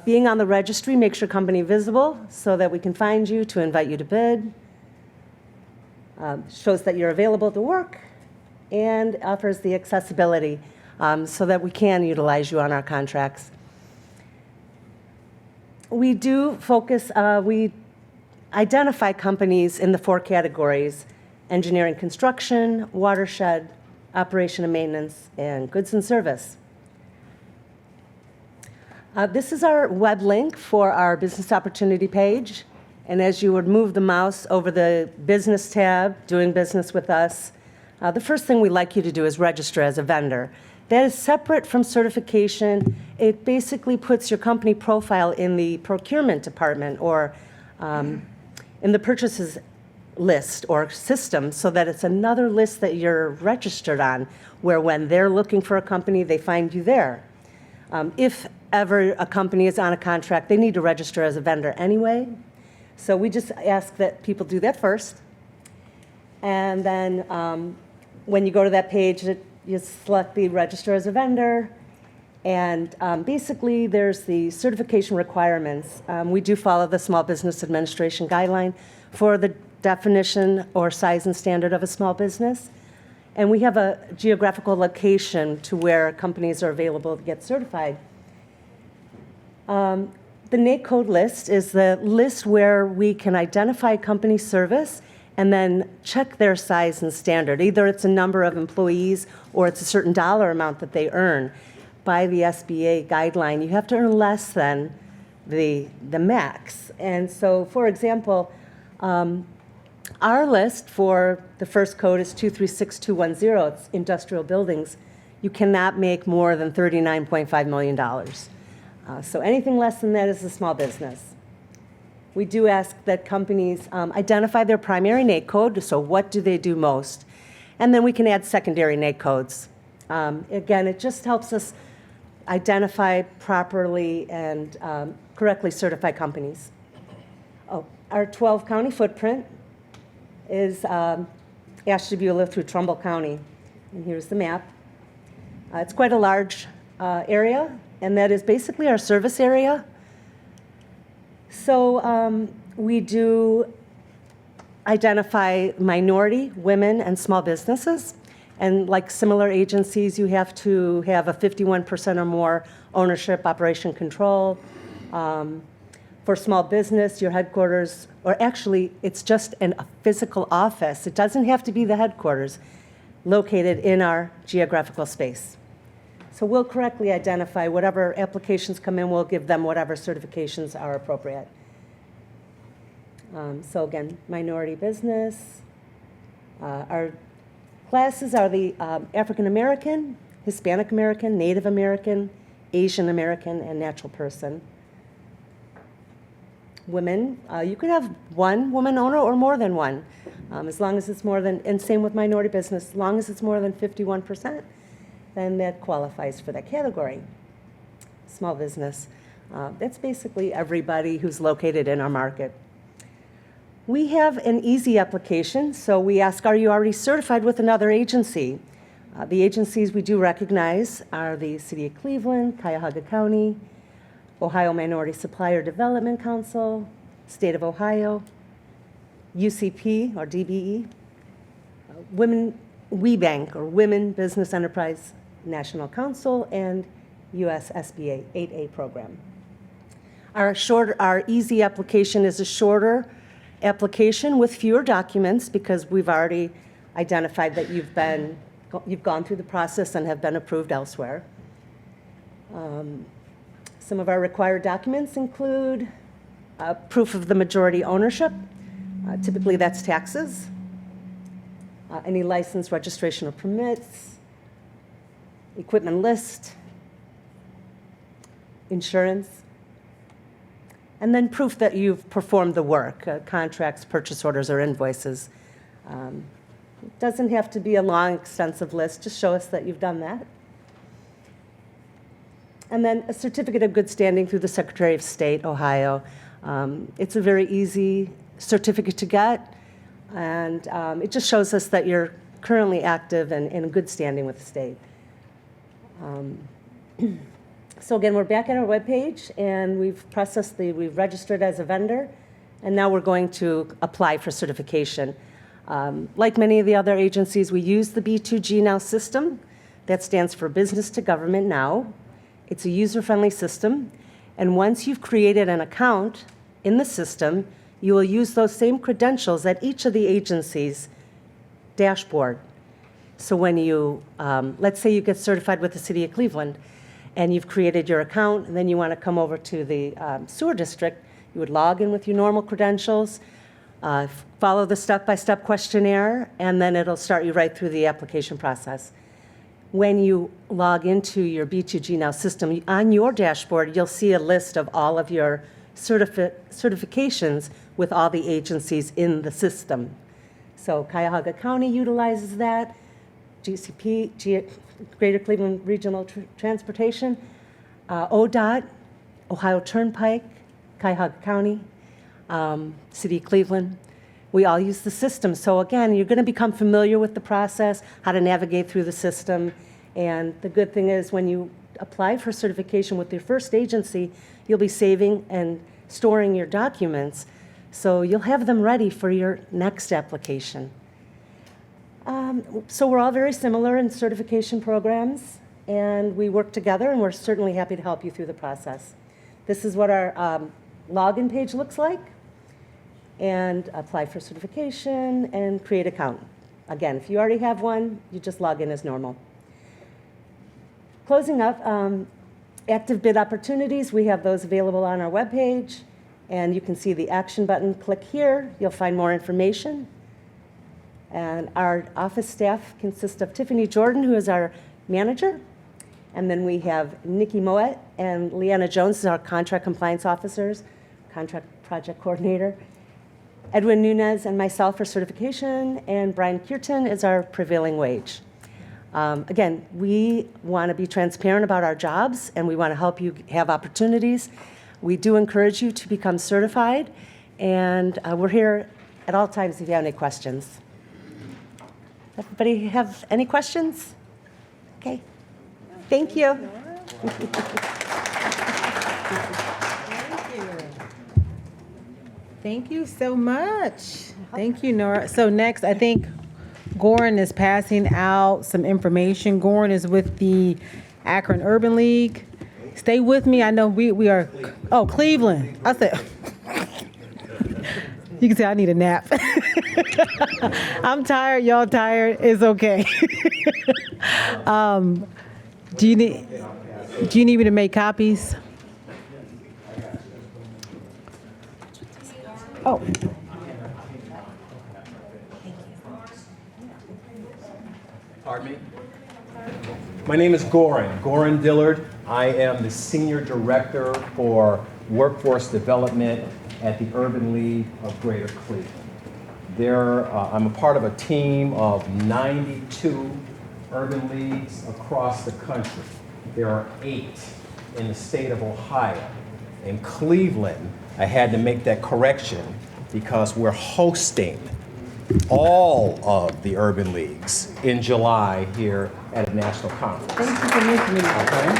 Being on the registry makes your company visible so that we can find you to invite you to bid. Shows that you're available to work, and offers the accessibility so that we can utilize you on our contracts. We do focus, we identify companies in the 4 categories: engineering, construction, watershed, operation and maintenance, and goods and service. This is our web link for our business opportunity page. And as you would move the mouse over the business tab, doing business with us, the first thing we like you to do is register as a vendor. That is separate from certification. It basically puts your company profile in the procurement department or in the purchases list or system, so that it's another list that you're registered on, where when they're looking for a company, they find you there. If ever a company is on a contract, they need to register as a vendor anyway. So we just ask that people do that first. And then when you go to that page, you select the register as a vendor. And basically, there's the certification requirements. We do follow the Small Business Administration guideline for the definition or size and standard of a small business. And we have a geographical location to where companies are available to get certified. The NAIC code list is the list where we can identify company service and then check their size and standard. Either it's a number of employees or it's a certain dollar amount that they earn. By the SBA guideline, you have to earn less than the max. And so, for example, our list for the first code is 236210. It's industrial buildings. You cannot make more than $39.5 million. So anything less than that is a small business. We do ask that companies identify their primary NAIC code, so what do they do most? And then we can add secondary NAIC codes. Again, it just helps us identify properly and correctly certify companies. Oh, our 12-county footprint is Ashtabula through Trumbull County. And here's the map. It's quite a large area, and that is basically our service area. So we do identify minority, women, and small businesses. And like similar agencies, you have to have a 51% or more ownership, operation control. For small business, your headquarters, or actually, it's just a physical office. It doesn't have to be the headquarters, located in our geographical space. So we'll correctly identify whatever applications come in, we'll give them whatever certifications are appropriate. So again, minority business. Our classes are the African American, Hispanic American, Native American, Asian American, and natural person. Women, you could have one woman owner or more than one, as long as it's more than, and same with minority business, as long as it's more than 51%, then that qualifies for that category. Small business, that's basically everybody who's located in our market. We have an easy application, so we ask, are you already certified with another agency? The agencies we do recognize are the City of Cleveland, Cuyahoga County, Ohio Minority Supplier Development Council, State of Ohio, UCP or DBE, WeBank or Women Business Enterprise National Council, and US SBA 8A program. Our easy application is a shorter application with fewer documents because we've already identified that you've gone through the process and have been approved elsewhere. Some of our required documents include proof of the majority ownership. Typically, that's taxes. Any license, registration, or permits. Equipment list. Insurance. And then proof that you've performed the work, contracts, purchase orders, or invoices. It doesn't have to be a long, extensive list. Just show us that you've done that. And then a certificate of good standing through the Secretary of State, Ohio. It's a very easy certificate to get, and it just shows us that you're currently active and in good standing with the state. So again, we're back at our webpage, and we've registered as a vendor, and now we're going to apply for certification. Like many of the other agencies, we use the B2G Now system. That stands for Business to Government Now. It's a user-friendly system, and once you've created an account in the system, you will use those same credentials at each of the agencies' dashboard. So when you, let's say you get certified with the City of Cleveland, and you've created your account, and then you want to come over to the sewer district, you would log in with your normal credentials, follow the step-by-step questionnaire, and then it'll start you right through the application process. When you log into your B2G Now system, on your dashboard, you'll see a list of all of your certifications with all the agencies in the system. So Cuyahoga County utilizes that, GCP, Greater Cleveland Regional Transportation, ODOT, Ohio Turnpike, Cuyahoga County, City of Cleveland. We all use the system. So again, you're going to become familiar with the process, how to navigate through the system. And the good thing is when you apply for certification with your first agency, you'll be saving and storing your documents. So you'll have them ready for your next application. So we're all very similar in certification programs, and we work together, and we're certainly happy to help you through the process. This is what our login page looks like. And apply for certification and create an account. Again, if you already have one, you just log in as normal. Closing up, active bid opportunities, we have those available on our webpage, and you can see the action button. Click here, you'll find more information. And our office staff consists of Tiffany Jordan, who is our manager, and then we have Nikki Moet and Leanna Jones is our contract compliance officers, contract project coordinator. Edwin Nunez and myself for certification, and Brian Kierton is our prevailing wage. Again, we want to be transparent about our jobs, and we want to help you have opportunities. We do encourage you to become certified, and we're here at all times if you have any questions. Everybody have any questions? Okay. Thank you. Thank you so much. Thank you, Nora. So next, I think Goran is passing out some information. Goran is with the Akron Urban League. Stay with me. I know we are, oh, Cleveland. I said, you can say I need a nap. I'm tired, y'all tired. It's okay. Do you need me to make copies? Oh. Pardon me? My name is Goran Dillard. I am the Senior Director for Workforce Development at the Urban League of Greater Cleveland. I'm a part of a team of 92 urban leagues across the country. There are 8 in the state of Ohio. In Cleveland, I had to make that correction because we're hosting all of the urban leagues in July here at a national conference. Thank you for mentioning that.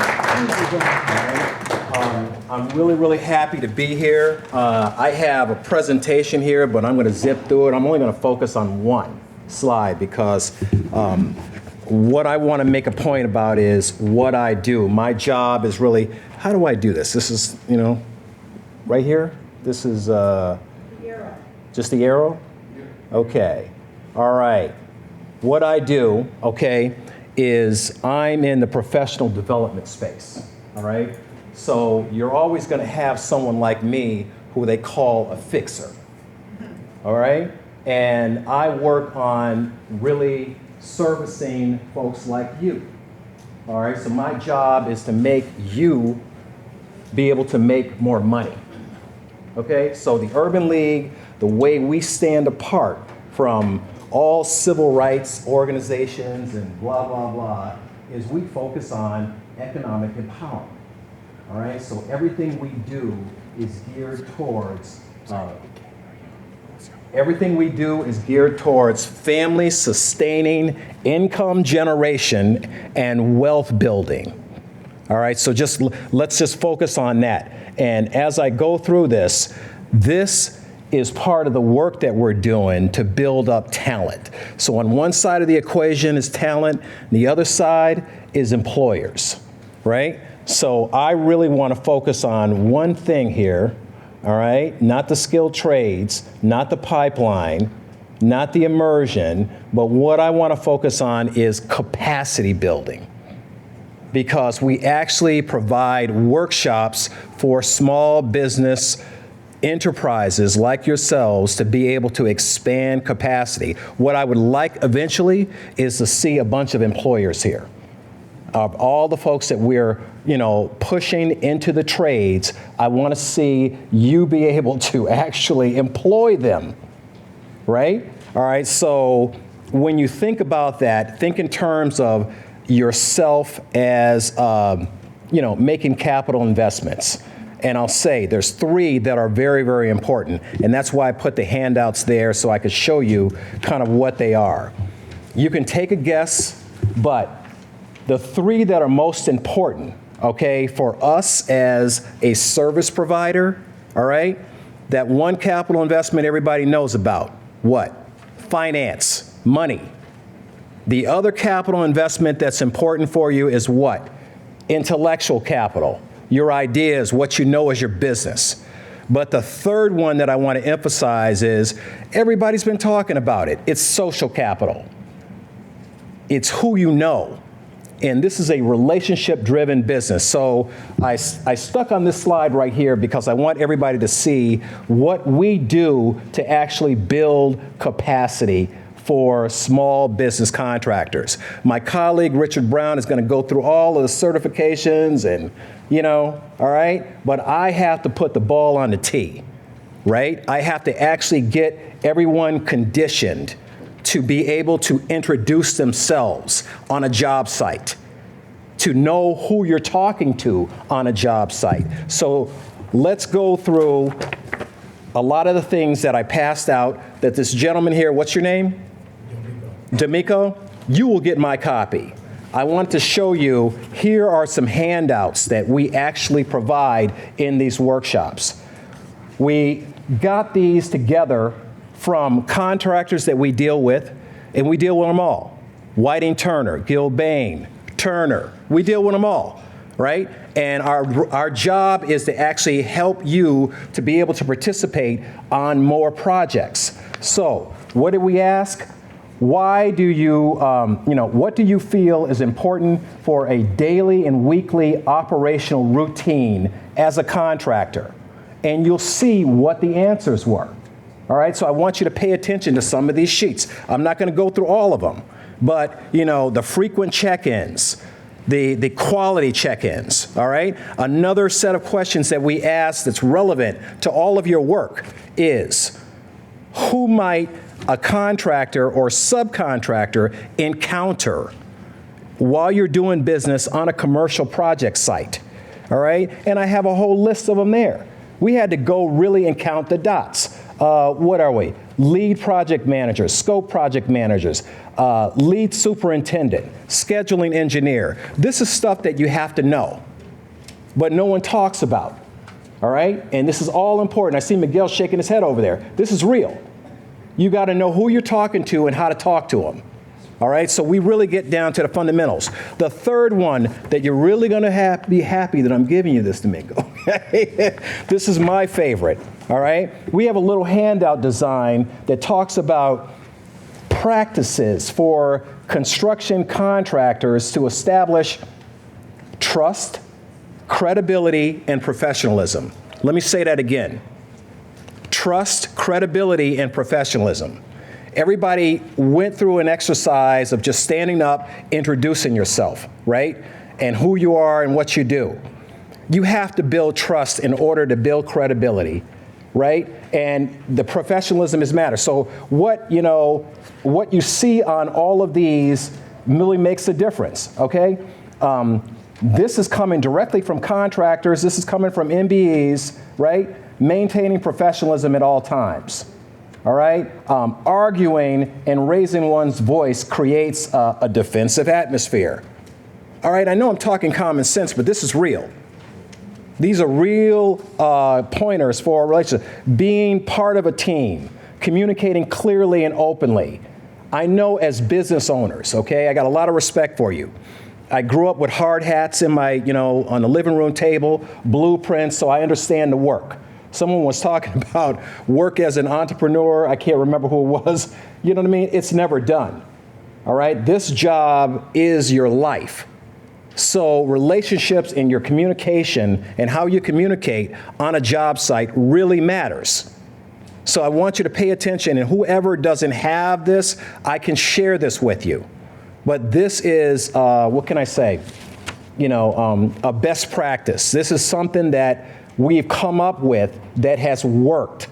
I'm really, really happy to be here. I have a presentation here, but I'm going to zip through it. I'm only going to focus on one slide because what I want to make a point about is what I do. My job is really, how do I do this? This is, right here? This is just the arrow? Okay. All right. What I do, okay, is I'm in the professional development space. All right? So you're always going to have someone like me who they call a fixer. All right? And I work on really servicing folks like you. All right? So my job is to make you be able to make more money. Okay? So the Urban League, the way we stand apart from all civil rights organizations and blah, blah, blah, is we focus on economic empowerment. All right, so everything we do is geared towards family sustaining, income generation, and wealth building. All right, so let's just focus on that. And as I go through this is part of the work that we're doing to build up talent. So on one side of the equation is talent, the other side is employers, right? So I really want to focus on one thing here, all right? Not the skilled trades, not the pipeline, not the immersion, but what I want to focus on is capacity building. Because we actually provide workshops for small business enterprises like yourselves to be able to expand capacity. What I would like eventually is to see a bunch of employers here. Of all the folks that we're, pushing into the trades, I want to see you be able to actually employ them, right? All right, so when you think about that, think in terms of yourself as, making capital investments. And I'll say there's 3 that are very, very important. And that's why I put the handouts there so I could show you kind of what they are. You can take a guess, but the 3 that are most important, okay, for us as a service provider, all right, that one capital investment everybody knows about. What? Finance, money. The other capital investment that's important for you is what? Intellectual capital. Your ideas, what you know as your business. But the third one that I want to emphasize is everybody's been talking about it. It's social capital. It's who you know. And this is a relationship-driven business. So I stuck on this slide right here because I want everybody to see what we do to actually build capacity for small business contractors. My colleague, Richard Brown, is going to go through all of the certifications and, all right? But I have to put the ball on the tee, right? I have to actually get everyone conditioned to be able to introduce themselves on a job site, to know who you're talking to on a job site. So let's go through a lot of the things that I passed out that this gentleman here, what's your name? D'Amico, you will get my copy. I want to show you, here are some handouts that we actually provide in these workshops. We got these together from contractors that we deal with, and we deal with them all. Whiting Turner, Gilbane, Turner, we deal with them all, right? And our job is to actually help you to be able to participate on more projects. So what did we ask? Why do you, what do you feel is important for a daily and weekly operational routine as a contractor? And you'll see what the answers were. All right, so I want you to pay attention to some of these sheets. I'm not going to go through all of them, but the frequent check-ins, the quality check-ins, all right? Another set of questions that we ask that's relevant to all of your work is, who might a contractor or subcontractor encounter while you're doing business on a commercial project site, all right? And I have a whole list of them there. We had to go really and count the dots. What are we? Lead project managers, scope project managers, lead superintendent, scheduling engineer. This is stuff that you have to know, but no one talks about, all right? And this is all important. I see Miguel shaking his head over there. This is real. You got to know who you're talking to and how to talk to them. All right, so we really get down to the fundamentals. The third one that you're really going to be happy that I'm giving you this, Domingo, This is my favorite, all right? We have a little handout design that talks about practices for construction contractors to establish trust, credibility, and professionalism. Let me say that again. Trust, credibility, and professionalism. Everybody went through an exercise of just standing up, introducing yourself, right? And who you are and what you do. You have to build trust in order to build credibility, right? And the professionalism is matter. So what you see on all of these really makes a difference, okay? This is coming directly from contractors. This is coming from MBEs, right? Maintaining professionalism at all times, all right? Arguing and raising one's voice creates a defensive atmosphere. All right, I know I'm talking common sense, but this is real. These are real pointers for a relationship. Being part of a team, communicating clearly and openly. I know as business owners, okay, I got a lot of respect for you. I grew up with hard hats in my, on the living room table, blueprints, so I understand the work. Someone was talking about work as an entrepreneur. I can't remember who it was. You know what I mean? It's never done. All right? This job is your life. So relationships and your communication and how you communicate on a job site really matters. So I want you to pay attention, and whoever doesn't have this, I can share this with you. But this is, what can I say? A best practice. This is something that we've come up with that has worked.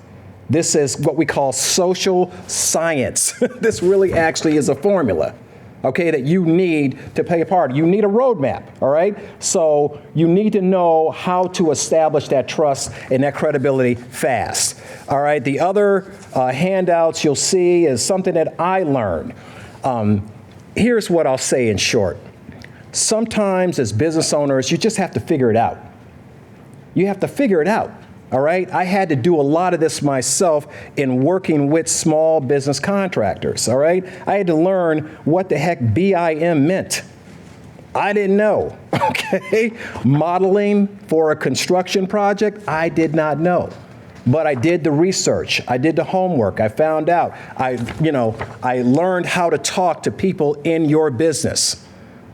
This is what we call social science. This really actually is a formula, okay, that you need to play a part. You need a roadmap, all right? So you need to know how to establish that trust and that credibility fast, all right? The other handouts you'll see is something that I learned. Here's what I'll say in short. Sometimes as business owners, you just have to figure it out. You have to figure it out, all right? I had to do a lot of this myself in working with small business contractors, all right? I had to learn what the heck BIM meant. I didn't know, okay? Modeling for a construction project, I did not know. But I did the research, I did the homework, I found out. I learned how to talk to people in your business,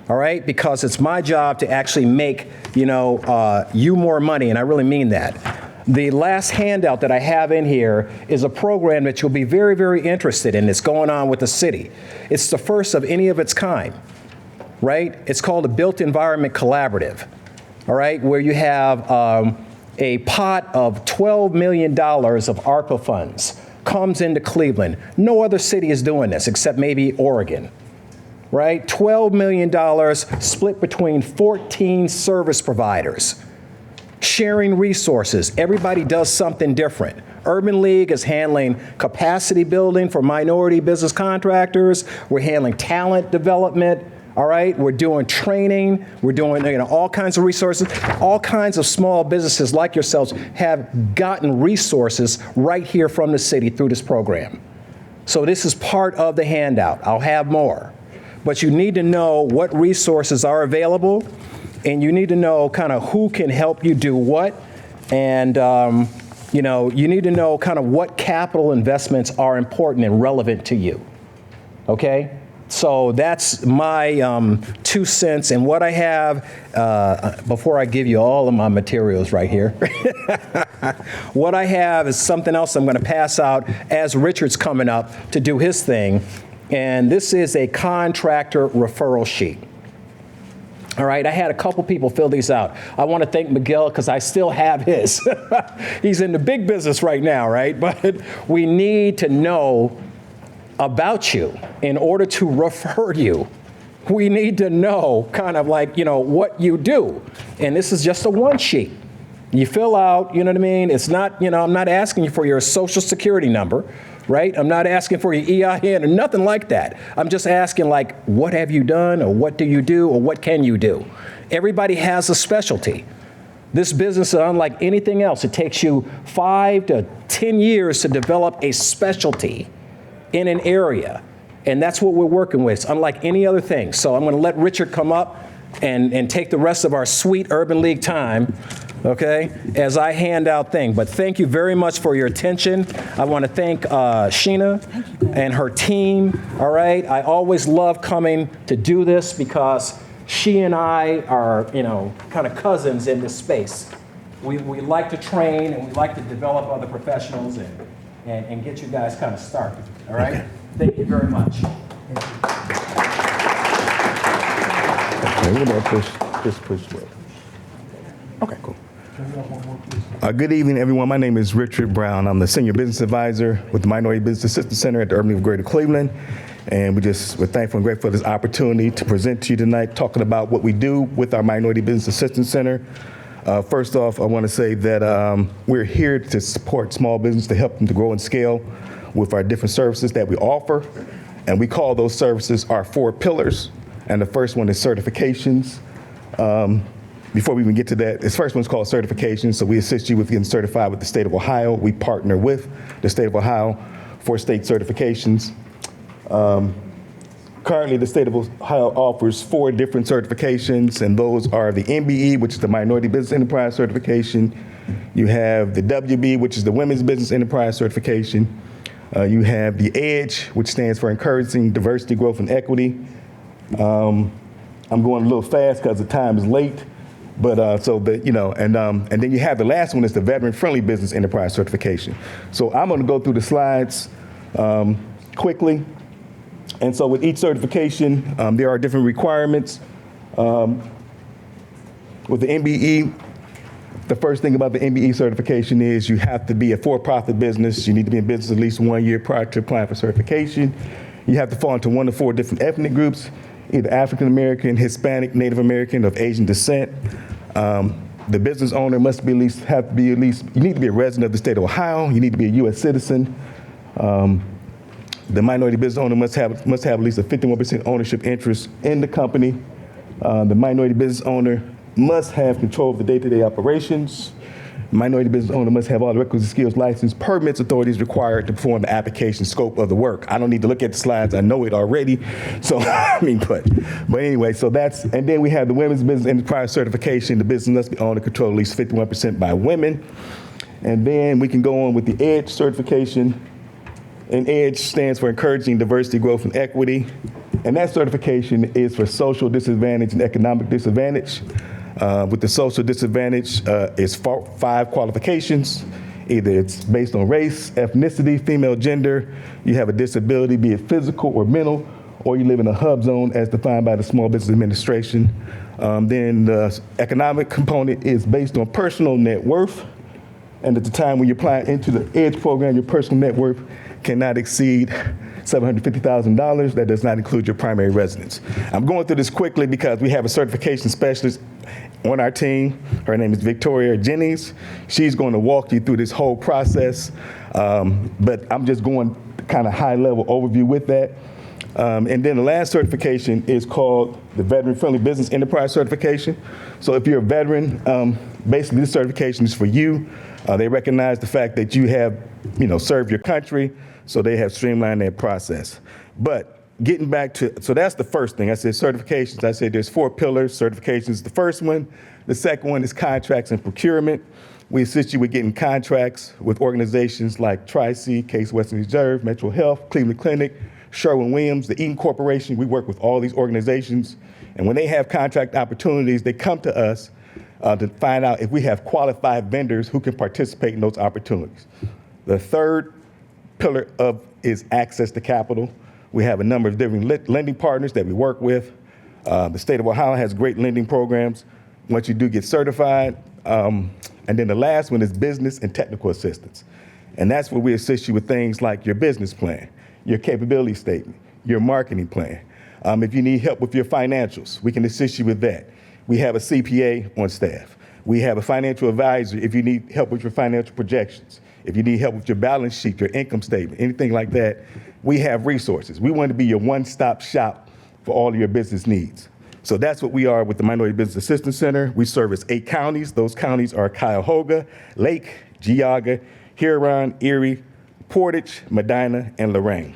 all right? Because it's my job to actually make, you more money, and I really mean that. The last handout that I have in here is a program that you'll be very, very interested in that's going on with the city. It's the first of any of its kind, right? It's called a Built Environment Collaborative, all right? Where you have a pot of $12 million of ARPA funds comes into Cleveland. No other city is doing this except maybe Oregon, right? $12 million split between 14 service providers, sharing resources. Everybody does something different. Urban League is handling capacity building for minority business contractors. We're handling talent development. All right, we're doing training, we're doing all kinds of resources. All kinds of small businesses like yourselves have gotten resources right here from the city through this program. So this is part of the handout. I'll have more. But you need to know what resources are available, and you need to know kind of who can help you do what, and you need to know kind of what capital investments are important and relevant to you, okay? So that's my 2 cents, and what I have, before I give you all of my materials right here, what I have is something else I'm going to pass out as Richard's coming up to do his thing, and this is a contractor referral sheet. All right, I had a couple people fill these out. I want to thank Miguel because I still have his. He's in the big business right now, right? But we need to know about you in order to refer you. We need to know kind of like, what you do. And this is just a one sheet. You fill out, you know what I mean? It's not, I'm not asking you for your social security number, right? I'm not asking for your EIN or nothing like that. I'm just asking like, what have you done, or what do you do, or what can you do? Everybody has a specialty. This business is unlike anything else. It takes you 5 to 10 years to develop a specialty in an area. And that's what we're working with. It's unlike any other thing. So I'm going to let Richard come up and take the rest of our sweet Urban League time okay, as I hand out things. But thank you very much for your attention. I want to thank Sheena and her team, all right? I always love coming to do this because she and I are, kind of cousins in this space. We like to train and we like to develop other professionals and get you guys kind of started, all right? Thank you very much. Okay, we're gonna push away. Okay, cool. Good evening, everyone. My name is Richard Brown. I'm the Senior Business Advisor with the Minority Business Assistance Center at the Urban League of Greater Cleveland. And we're thankful and grateful for this opportunity to present to you tonight, talking about what we do with our Minority Business Assistance Center. First off, I want to say that we're here to support small business, to help them to grow and scale with our different services that we offer. And we call those services our 4 pillars. And the first one is certifications. Before we even get to that, this first one's called certifications. So we assist you with getting certified with the state of Ohio. We partner with the state of Ohio for state certifications. Currently, the state of Ohio offers 4 different certifications, and those are the MBE, which is the Minority Business Enterprise Certification. You have the WB, which is the Women's Business Enterprise Certification. You have the EDGE, which stands for Encouraging Diversity, Growth, and Equity. I'm going a little fast because the time is late, but and then you have the last one is the Veteran Friendly Business Enterprise Certification. So I'm going to go through the slides quickly. And so with each certification, there are different requirements. With the MBE, the first thing about the MBE certification is you have to be a for-profit business. You need to be in business at least 1 year prior to applying for certification. You have to fall into 1 of 4 different ethnic groups, either African American, Hispanic, Native American, of Asian descent. The business owner must be you need to be a resident of the state of Ohio. You need to be a U.S. citizen. The minority business owner must have at least a 51% ownership interest in the company. The minority business owner must have control of the day-to-day operations. The minority business owner must have all the requisite skills, license, permits, authorities required to perform the application scope of the work. I don't need to look at the slides. I know it already. So, but anyway, and then we have the Women's Business Enterprise Certification. The business must be owned and controlled at least 51% by women. And then we can go on with the EDGE certification. And EDGE stands for Encouraging Diversity, Growth, and Equity. And that certification is for social disadvantage and economic disadvantage. With the social disadvantage, it's 5 qualifications. Either it's based on race, ethnicity, female gender, you have a disability, be it physical or mental, or you live in a hub zone as defined by the Small Business Administration. Then the economic component is based on personal net worth. And at the time when you apply into the EDGE program, your personal net worth cannot exceed $750,000. That does not include your primary residence. I'm going through this quickly because we have a certification specialist on our team. Her name is Victoria Jennings. She's going to walk you through this whole process, but I'm just going kind of high-level overview with that. And then the last certification is called the Veteran Friendly Business Enterprise Certification. So if you're a veteran, basically this certification is for you. They recognize the fact that you have, served your country, so they have streamlined that process. But getting back to, so that's the first thing. I said certifications. I said there's 4 pillars. Certifications is the first one. The second one is contracts and procurement. We assist you with getting contracts with organizations like Tri-C, Case Western Reserve, Metro Health, Cleveland Clinic, Sherwin-Williams, the Eaton Corporation. We work with all these organizations. And when they have contract opportunities, they come to us to find out if we have qualified vendors who can participate in those opportunities. The third pillar is access to capital. We have a number of different lending partners that we work with. The state of Ohio has great lending programs once you do get certified. And then the last one is business and technical assistance. And that's where we assist you with things like your business plan, your capability statement, your marketing plan. If you need help with your financials, we can assist you with that. We have a CPA on staff. We have a financial advisor if you need help with your financial projections. If you need help with your balance sheet, your income statement, anything like that, we have resources. We want to be your one-stop shop for all of your business needs. So that's what we are with the Minority Business Assistance Center. We service 8 counties. Those counties are Cuyahoga, Lake, Geauga, Huron, Erie, Portage, Medina, and Lorraine.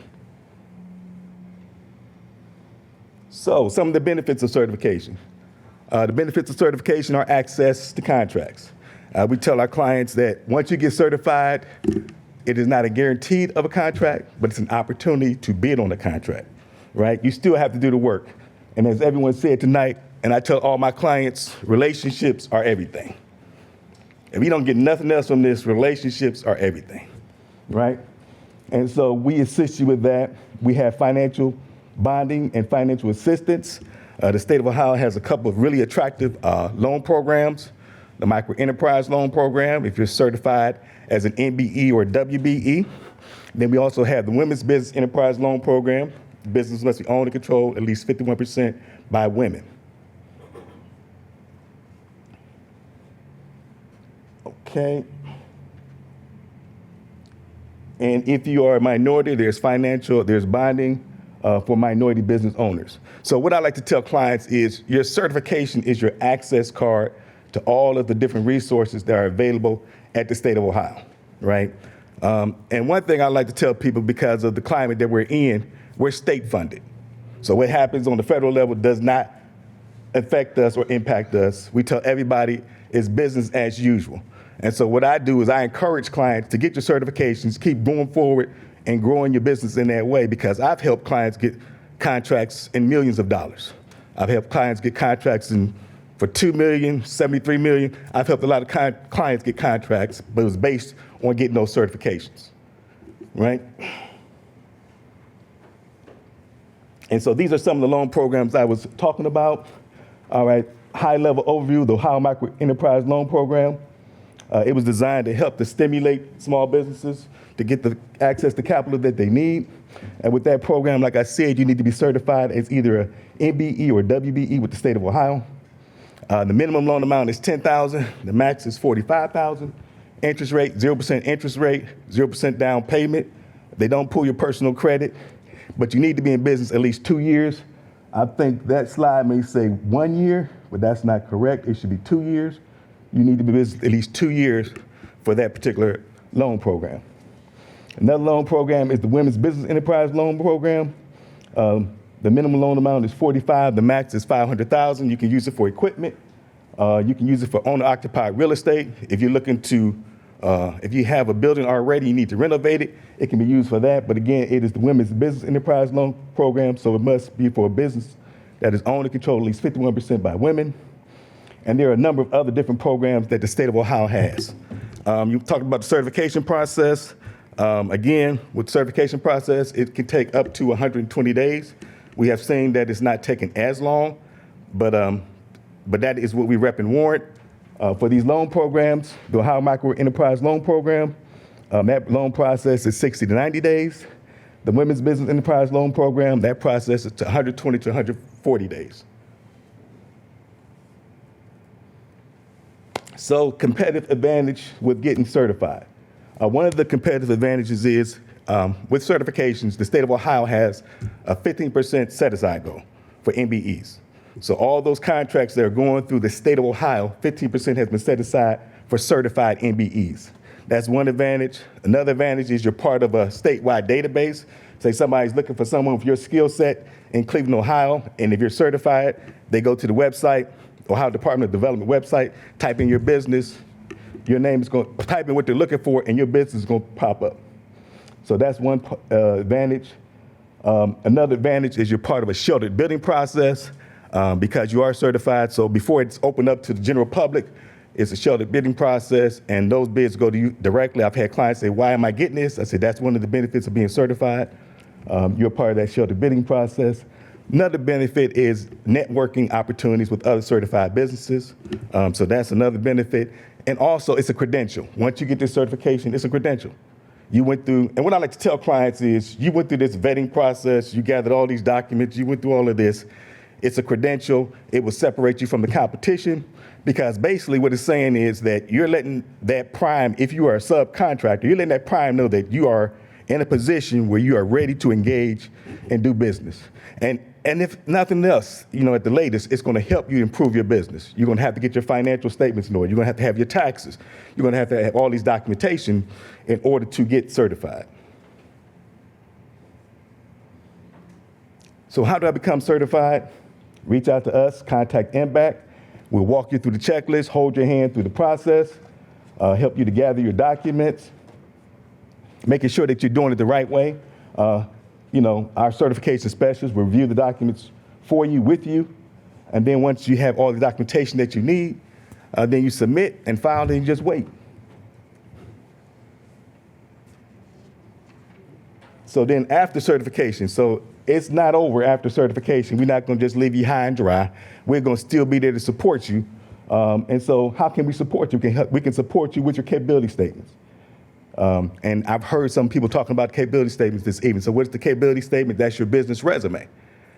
So some of the benefits of certification. The benefits of certification are access to contracts. We tell our clients that once you get certified, it is not a guarantee of a contract, but it's an opportunity to bid on the contract, right? You still have to do the work. And as everyone said tonight, and I tell all my clients, relationships are everything. If you don't get nothing else from this, relationships are everything, right? And so we assist you with that. We have financial bonding and financial assistance. The state of Ohio has a couple of really attractive loan programs. The Micro Enterprise Loan Program, if you're certified as an MBE or WBE. Then we also have the Women's Business Enterprise Loan Program. The business must be owned and controlled at least 51% by women. Okay. And if you are a minority, there's bonding for minority business owners. So what I like to tell clients is your certification is your access card to all of the different resources that are available at the state of Ohio, right? And one thing I like to tell people, because of the climate that we're in, we're state funded. So what happens on the federal level does not affect us or impact us. We tell everybody it's business as usual. And so what I do is I encourage clients to get your certifications, keep going forward and growing your business in that way, because I've helped clients get contracts in millions of dollars. I've helped clients get contracts for $2 million, $73 million. I've helped a lot of clients get contracts, but it was based on getting those certifications, right? And so these are some of the loan programs I was talking about. All right, high-level overview, the Ohio Micro Enterprise Loan Program. It was designed to help to stimulate small businesses to get the access to capital that they need. And with that program, like I said, you need to be certified as either an MBE or WBE with the state of Ohio. The minimum loan amount is $10,000. The max is $45,000. Interest rate, 0% interest rate, 0% down payment. They don't pull your personal credit, but you need to be in business at least 2 years. I think that slide may say 1 year, but that's not correct. It should be 2 years. You need to be in business at least 2 years for that particular loan program. Another loan program is the Women's Business Enterprise Loan Program. The minimum loan amount is $45,000. The max is $500,000. You can use it for equipment. You can use it for owner-occupied real estate. If you're looking to, if you have a building already, you need to renovate it, it can be used for that. But again, it is the Women's Business Enterprise Loan Program, so it must be for a business that is owned and controlled at least 51% by women. And there are a number of other different programs that the state of Ohio has. You talked about the certification process. Again, with the certification process, it can take up to 120 days. We have seen that it's not taking as long, but that is what we rep and warrant. For these loan programs, the Ohio Micro Enterprise Loan Program, that loan process is 60 to 90 days. The Women's Business Enterprise Loan Program, that process is to 120 to 140 days. So competitive advantage with getting certified. One of the competitive advantages is with certifications, the state of Ohio has a 15% set-aside goal for MBEs. So all those contracts that are going through the state of Ohio, 15% has been set aside for certified MBEs. That's one advantage. Another advantage is you're part of a statewide database. Say somebody's looking for someone with your skill set in Cleveland, Ohio, and if you're certified, they go to the website, Ohio Department of Development website, type in your business, your name is going to type in what they're looking for, and your business is going to pop up. So that's one advantage. Another advantage is you're part of a sheltered bidding process because you are certified. So before it's opened up to the general public, it's a sheltered bidding process, and those bids go to you directly. I've had clients say, why am I getting this? I said, that's one of the benefits of being certified. You're part of that sheltered bidding process. Another benefit is networking opportunities with other certified businesses. So that's another benefit. And also, it's a credential. Once you get this certification, it's a credential. You went through, and what I like to tell clients is, you went through this vetting process, you gathered all these documents, you went through all of this. It's a credential. It will separate you from the competition, because basically what it's saying is that you're letting that prime, if you are a subcontractor, you're letting that prime know that you are in a position where you are ready to engage and do business. And if nothing else, at the latest, it's going to help you improve your business. You're going to have to get your financial statements in order. You're going to have your taxes. You're going to have all these documentation in order to get certified. So how do I become certified? Reach out to us, contact MBAC. We'll walk you through the checklist, hold your hand through the process. help you to gather your documents, making sure that you're doing it the right way. Our certification specialists will review the documents for you, with you, and then once you have all the documentation that you need, then you submit and file, and you just wait. So then after certification, so it's not over after certification. We're not going to just leave you high and dry. We're going to still be there to support you. And so how can we support you? We can support you with your capability statements. And I've heard some people talking about capability statements this evening. So what's the capability statement? That's your business resume.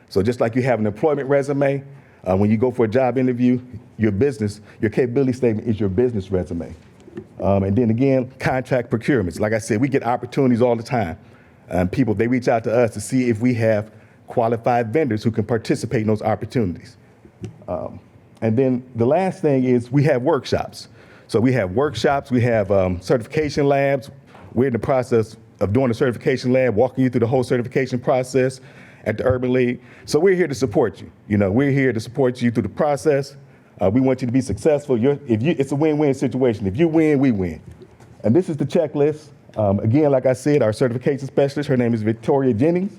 So just like you have an employment resume, when you go for a job interview, your capability statement is your business resume. And then again, contract procurements. Like I said, we get opportunities all the time. People, they reach out to us to see if we have qualified vendors who can participate in those opportunities. And then the last thing is we have workshops. So we have workshops, we have certification labs. We're in the process of doing a certification lab, walking you through the whole certification process at the Urban League. So we're here to support you. We're here to support you through the process. We want you to be successful. It's a win-win situation. If you win, we win. And this is the checklist. Again, like I said, our certification specialist, her name is Victoria Jennings.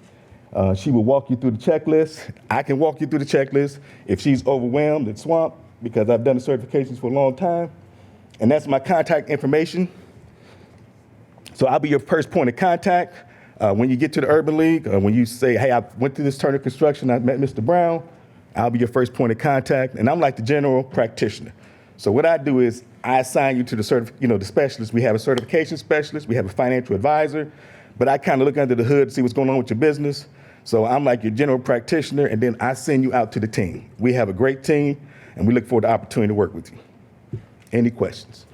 She will walk you through the checklist. I can walk you through the checklist if she's overwhelmed and swamped, because I've done the certifications for a long time. And that's my contact information. So I'll be your first point of contact. When you get to the Urban League, when you say, hey, I went through this Turner Construction, I met Mr. Brown, I'll be your first point of contact. And I'm like the general practitioner. So what I do is I assign you to the specialist. We have a certification specialist, we have a financial advisor, but I kind of look under the hood to see what's going on with your business. So I'm like your general practitioner, and then I send you out to the team. We have a great team, and we look forward to the opportunity to work with you. Any questions?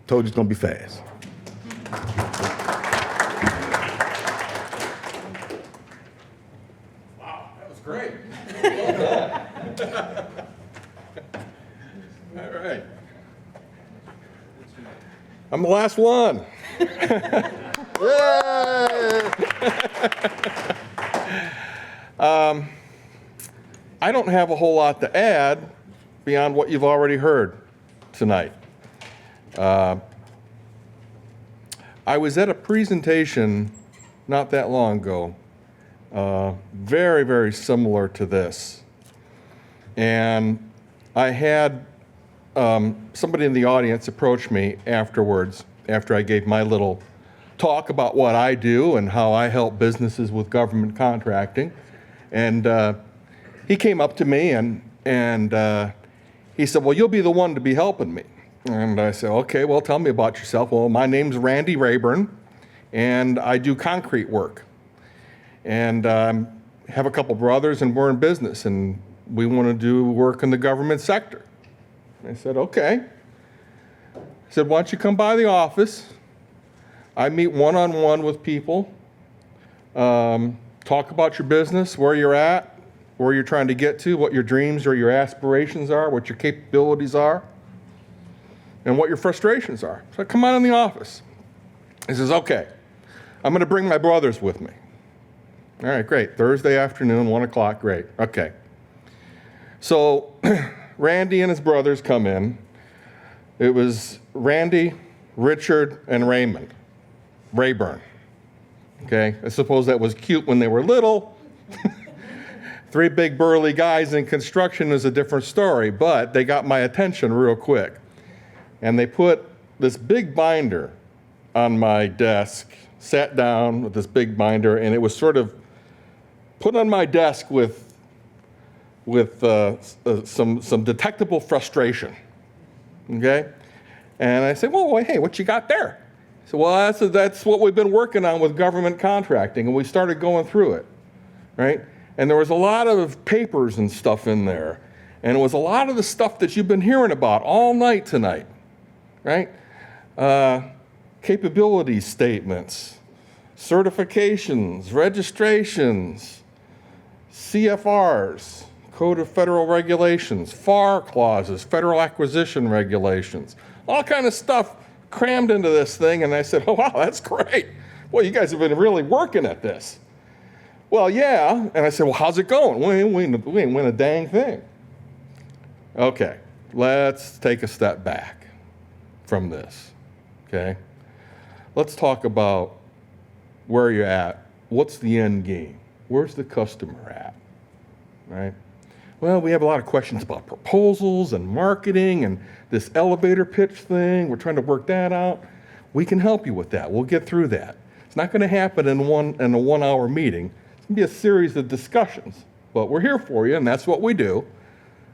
Told you it's going to be fast. Wow, that was great. All right. I'm the last one. I don't have a whole lot to add beyond what you've already heard tonight. I was at a presentation not that long ago, very, very similar to this. And I had somebody in the audience approach me afterwards, after I gave my little talk about what I do and how I help businesses with government contracting. And he came up to me and he said, well, you'll be the one to be helping me. And I said, okay, well, tell me about yourself. Well, my name's Randy Rayburn, and I do concrete work. And have a couple brothers, and we're in business, and we want to do work in the government sector. I said, okay. I said, why don't you come by the office? I meet one-on-one with people, talk about your business, where you're at, where you're trying to get to, what your dreams or your aspirations are, what your capabilities are, and what your frustrations are. So come on in the office. He says, okay, I'm going to bring my brothers with me. All right, great. Thursday afternoon, 1 o'clock, great. Okay. So Randy and his brothers come in. It was Randy, Richard, and Raymond Rayburn. Okay, I suppose that was cute when they were little. 3 big burly guys in construction is a different story, but they got my attention real quick. And they put this big binder on my desk, sat down with this big binder, and it was sort of put on my desk with some detectable frustration, okay? And I said, well, hey, what you got there? I said, well, that's what we've been working on with government contracting, and we started going through it, right? And there was a lot of papers and stuff in there, and it was a lot of the stuff that you've been hearing about all night tonight, right? Capability statements, certifications, registrations, CFRs, Code of Federal Regulations, FAR clauses, Federal Acquisition Regulations, all kind of stuff crammed into this thing. And I said, oh, wow, that's great. Well, you guys have been really working at this. Well, yeah. And I said, well, how's it going? We ain't win a dang thing. Okay. let's take a step back from this, okay? Let's talk about where you're at. What's the end game? Where's the customer at, right? Well, we have a lot of questions about proposals and marketing and this elevator pitch thing. We're trying to work that out. We can help you with that. We'll get through that. It's not going to happen in a 1 hour meeting. It's going to be a series of discussions, but we're here for you, and that's what we do,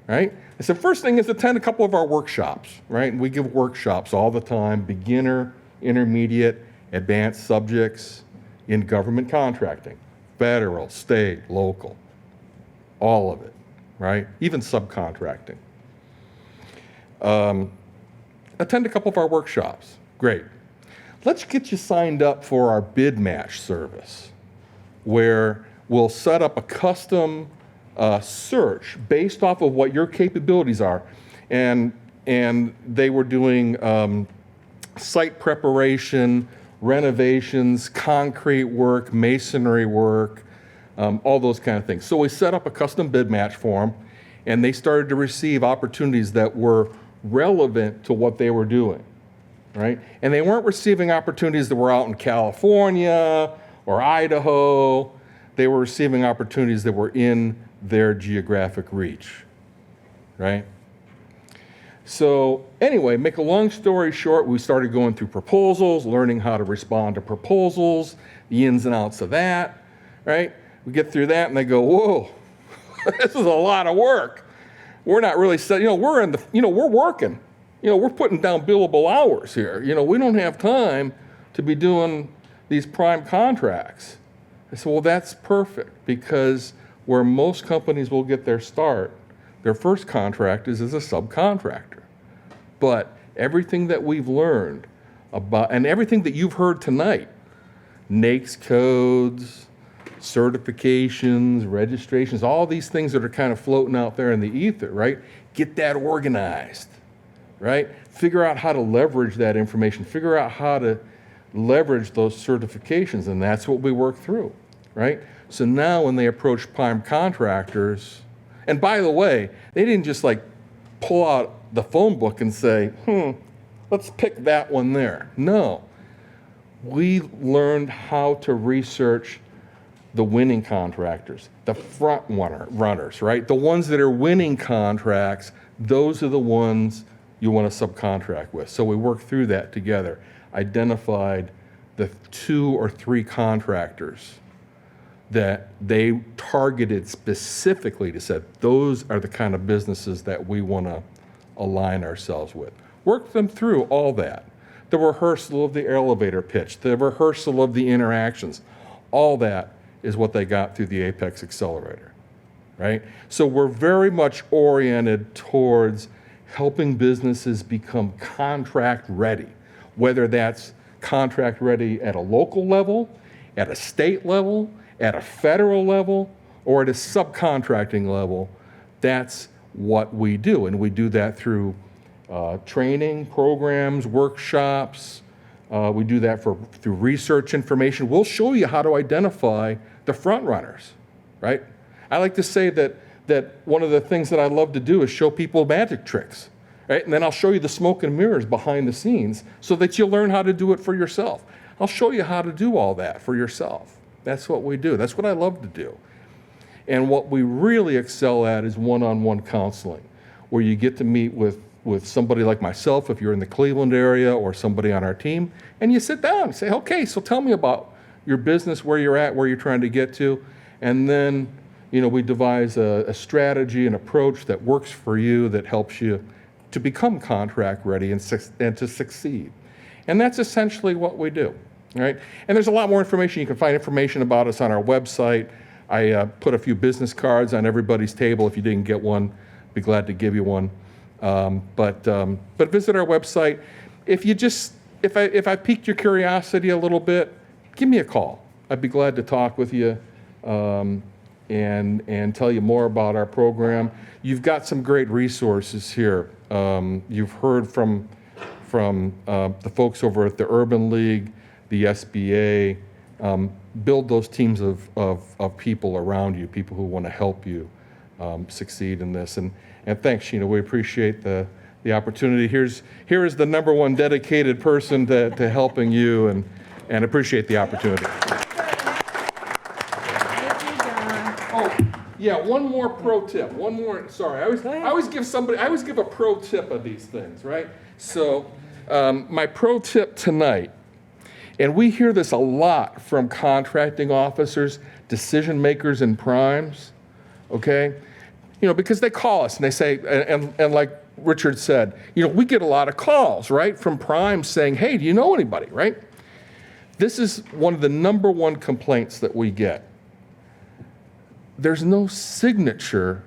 right? And so first thing is attend a couple of our workshops, right? We give workshops all the time, beginner, intermediate, advanced subjects in government contracting, federal, state, local, all of it, right? Even subcontracting. Attend a couple of our workshops. Great. Let's get you signed up for our bid match service, where we'll set up a custom search based off of what your capabilities are. And they were doing site preparation, renovations, concrete work, masonry work, all those kind of things. So we set up a custom bid match for them, and they started to receive opportunities that were relevant to what they were doing, right? And they weren't receiving opportunities that were out in California or Idaho. They were receiving opportunities that were in their geographic reach, right? So anyway, make a long story short, we started going through proposals, learning how to respond to proposals, the ins and outs of that, right? We get through that and they go, whoa, this is a lot of work. We're not really set, we're in the, we're working. We're putting down billable hours here. We don't have time to be doing these prime contracts. I said, well, that's perfect, because where most companies will get their start, their first contract is as a subcontractor. But everything that we've learned about, and everything that you've heard tonight, NAICS codes, certifications, registrations, all these things that are kind of floating out there in the ether, right? Get that organized, right? Figure out how to leverage that information. Figure out how to leverage those certifications, and that's what we work through, right? So now when they approach prime contractors, and by the way, they didn't just like pull out the phone book and say, let's pick that one there. No, we learned how to research the winning contractors, the front runners, right? The ones that are winning contracts, those are the ones you want to subcontract with. So we worked through that together, identified the 2 or 3 contractors that they targeted specifically to say, those are the kind of businesses that we want to align ourselves with. Work them through all that. The rehearsal of the elevator pitch, the rehearsal of the interactions, all that is what they got through the Apex Accelerator, right? So we're very much oriented towards helping businesses become contract ready, whether that's contract ready at a local level, at a state level, at a federal level, or at a subcontracting level. That's what we do, and we do that through training programs, workshops. We do that through research information. We'll show you how to identify the front runners, right? I like to say that one of the things that I love to do is show people magic tricks, right? And then I'll show you the smoke and mirrors behind the scenes so that you'll learn how to do it for yourself. I'll show you how to do all that for yourself. That's what we do. That's what I love to do. And what we really excel at is one-on-one counseling, where you get to meet with somebody like myself, if you're in the Cleveland area, or somebody on our team, and you sit down and say, okay, so tell me about your business, where you're at, where you're trying to get to, and then we devise a strategy, an approach that works for you, that helps you to become contract ready and to succeed. And that's essentially what we do, right? And there's a lot more information. You can find information about us on our website. I put a few business cards on everybody's table. If you didn't get one, be glad to give you one. But visit our website. If I piqued your curiosity a little bit, give me a call. I'd be glad to talk with you and tell you more about our program. You've got some great resources here. You've heard from the folks over at the Urban League, the SBA. Build those teams of people around you, people who want to help you succeed in this. And thanks, Sheena. We appreciate the opportunity. Here is the number one dedicated person to helping you, and appreciate the opportunity. Oh, yeah, one more pro tip. One more, sorry. I always give a pro tip of these things, right? So my pro tip tonight, and we hear this a lot from contracting officers, decision makers in primes, okay? Because they call us and they say, and like Richard said, we get a lot of calls, right, from primes saying, hey, do you know anybody, right? This is one of the number one complaints that we get. There's no signature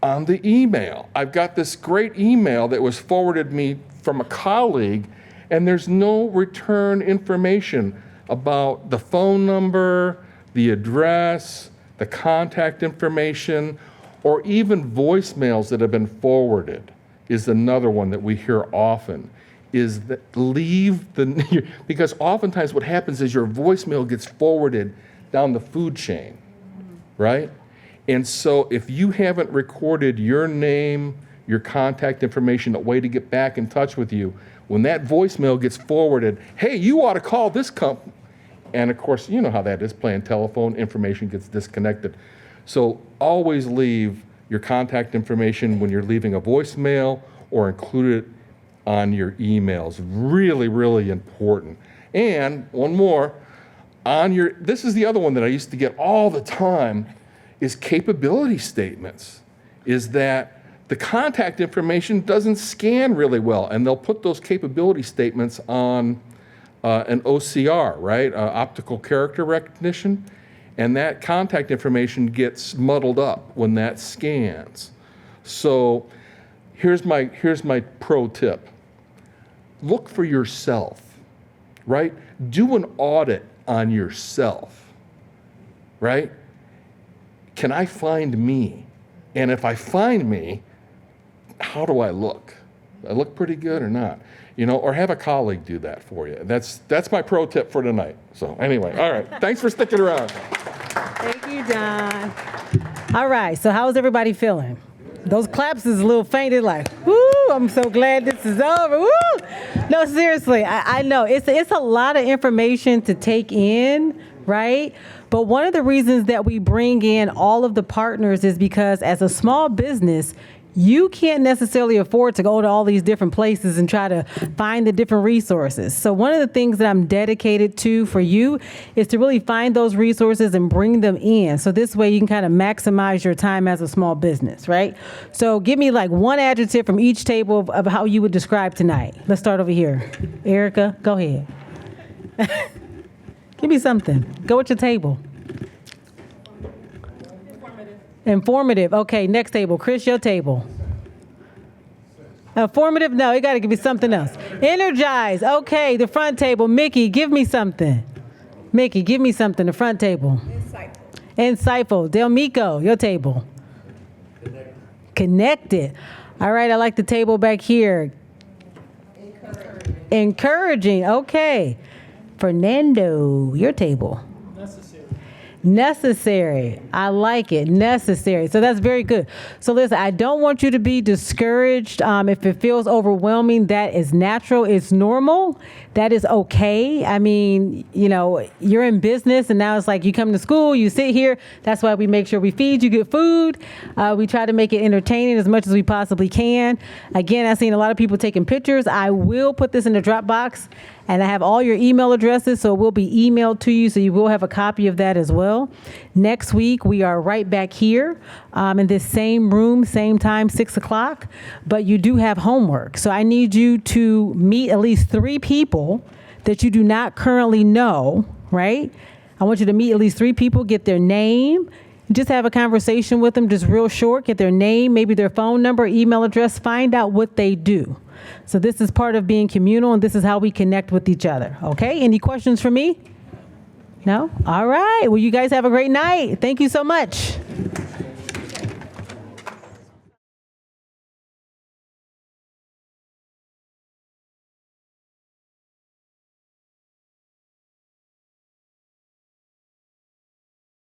on the email. I've got this great email that was forwarded me from a colleague, and there's no return information about the phone number, the address, the contact information, or even voicemails that have been forwarded is another one that we hear often, is that because oftentimes what happens is your voicemail gets forwarded down the food chain, right? And so if you haven't recorded your name, your contact information, a way to get back in touch with you, when that voicemail gets forwarded, hey, you ought to call this company. And of course, you know how that is, playing telephone, information gets disconnected. So always leave your contact information when you're leaving a voicemail, or include it on your emails. Really, really important. And one more, this is the other one that I used to get all the time, is capability statements. Is that the contact information doesn't scan really well, and they'll put those capability statements on an OCR, right? Optical character recognition, and that contact information gets muddled up when that scans. So here's my pro tip. Look for yourself, right? Do an audit on yourself, right? Can I find me? And if I find me, how do I look? Do I look pretty good or not? Or have a colleague do that for you. That's my pro tip for tonight. So anyway, all right. Thanks for sticking around. Thank you, John. All right, so how's everybody feeling? Those claps is a little fainted, like, woo, I'm so glad this is over, woo. No, seriously, I know, it's a lot of information to take in, right? But one of the reasons that we bring in all of the partners is because as a small business, you can't necessarily afford to go to all these different places and try to find the different resources. So one of the things that I'm dedicated to for you is to really find those resources and bring them in. So this way you can kind of maximize your time as a small business, right? So give me like one adjective from each table of how you would describe tonight. Let's start over here. Erica, go ahead. Give me something. Go with your table. Informative. Okay, next table. Chris, your table. Informative? No, you got to give me something else. Energize. Okay, the front table. Mickey, give me something. Mickey, give me something. The front table. Insightful. Delmico, your table. Connected. All right, I like the table back here. Encouraging. Okay. Fernando, your table. Necessary. I like it. Necessary. So that's very good. So listen, I don't want you to be discouraged. If it feels overwhelming, that is natural. It's normal. That is okay. I mean, you're in business and now it's like you come to school, you sit here. That's why we make sure we feed you good food. We try to make it entertaining as much as we possibly can. Again, I've seen a lot of people taking pictures. I will put this in the Dropbox. And I have all your email addresses, so it will be emailed to you, so you will have a copy of that as well. Next week, we are right back here in this same room, same time, 6 o'clock. But you do have homework. So I need you to meet at least 3 people that you do not currently know, right? I want you to meet at least 3 people, get their name, just have a conversation with them, just real short, get their name, maybe their phone number, email address, find out what they do. So this is part of being communal, and this is how we connect with each other. Okay, any questions for me? No? All right, well, you guys have a great night. Thank you so much.